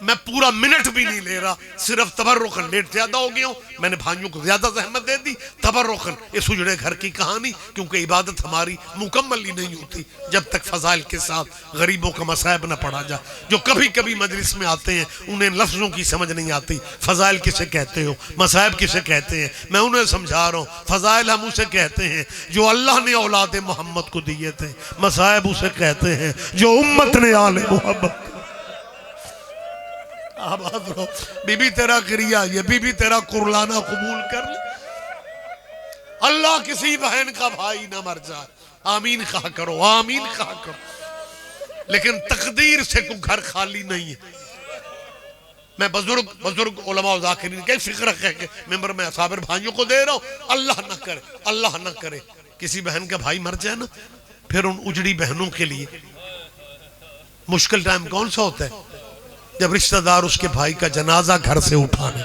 میں پورا منٹ بھی نہیں لے رہا، صرف تبرکاً لیٹ زیادہ ہو گیا ہوں، میں نے بھائیوں کو زیادہ زحمت دے دی. تبرکاً اس اجڑے گھر کی کہانی، کیونکہ عبادت ہماری مکمل ہی نہیں ہوتی جب تک فضائل کے ساتھ غریبوں کا مصائب نہ پڑھا جائے. جو کبھی کبھی مجلس میں آتے ہیں انہیں لفظوں کی سمجھ نہیں آتی، فضائل کسے کہتے ہو، مصائب کسے کہتے ہیں. میں انہیں سمجھا رہا ہوں فضائل ہم اسے کہتے ہیں جو اللہ نے اولاد محمد کو دیے تھے، مصائب اسے کہتے ہیں جو امت نے آل محمد. آباد رہو. بی بی تیرا گریہ، یہ بی بی تیرا قرلانہ قبول کر لے. اللہ کسی بہن کا بھائی نہ مر جائے، آمین کہا کرو، آمین کہا کرو۔ لیکن تقدیر سے کوئی گھر خالی نہیں ہے۔ میں بزرگ علماء و ذاکرین کے فکر کہہ کے ممبر میں اصابر بھائیوں کو دے رہا ہوں، اللہ نہ کرے کسی بہن کا بھائی مر جائے نا، پھر ان اجڑی بہنوں کے لیے مشکل ٹائم کون سا ہوتا ہے؟ جب رشتہ دار اس کے بھائی کا جنازہ گھر سے اٹھانے،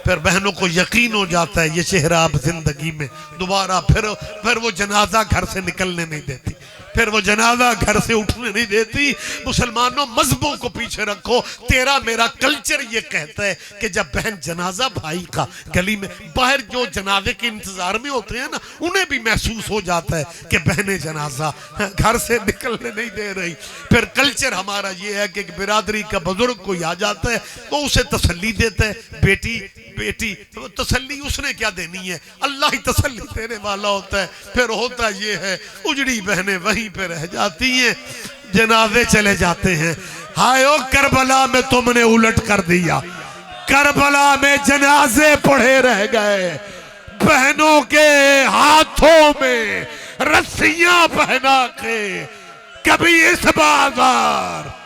پھر بہنوں کو یقین ہو جاتا ہے یہ چہرہ اب زندگی میں دوبارہ پھر وہ جنازہ گھر سے نکلنے نہیں دیتی، پھر وہ جنازہ گھر سے اٹھنے نہیں دیتی۔ مسلمانوں مذہبوں کو پیچھے رکھو، تیرا میرا کلچر یہ کہتا ہے کہ جب بہن جنازہ بھائی کا گلی میں باہر جو جنازے کے انتظار میں ہوتے ہیں نا، انہیں بھی محسوس ہو جاتا ہے کہ بہن جنازہ گھر سے نکلنے نہیں دے رہی۔ پھر کلچر ہمارا یہ ہے کہ برادری کا بزرگ کوئی آ جاتا ہے تو اسے تسلی دیتا ہے، بیٹی تسلی اس نے کیا دینی ہے، اللہ ہی تسلی دینے والا ہوتا ہے۔ پھر ہوتا یہ ہے اجڑی بہنیں وہیں پہ رہ جاتی ہیں، جنازے چلے جاتے ہیں۔ ہائے او کربلا میں تم نے الٹ کر دیا، کربلا میں جنازے پڑے رہ گئے، بہنوں کے ہاتھوں میں رسیاں پہنا کے، کبھی اس بازار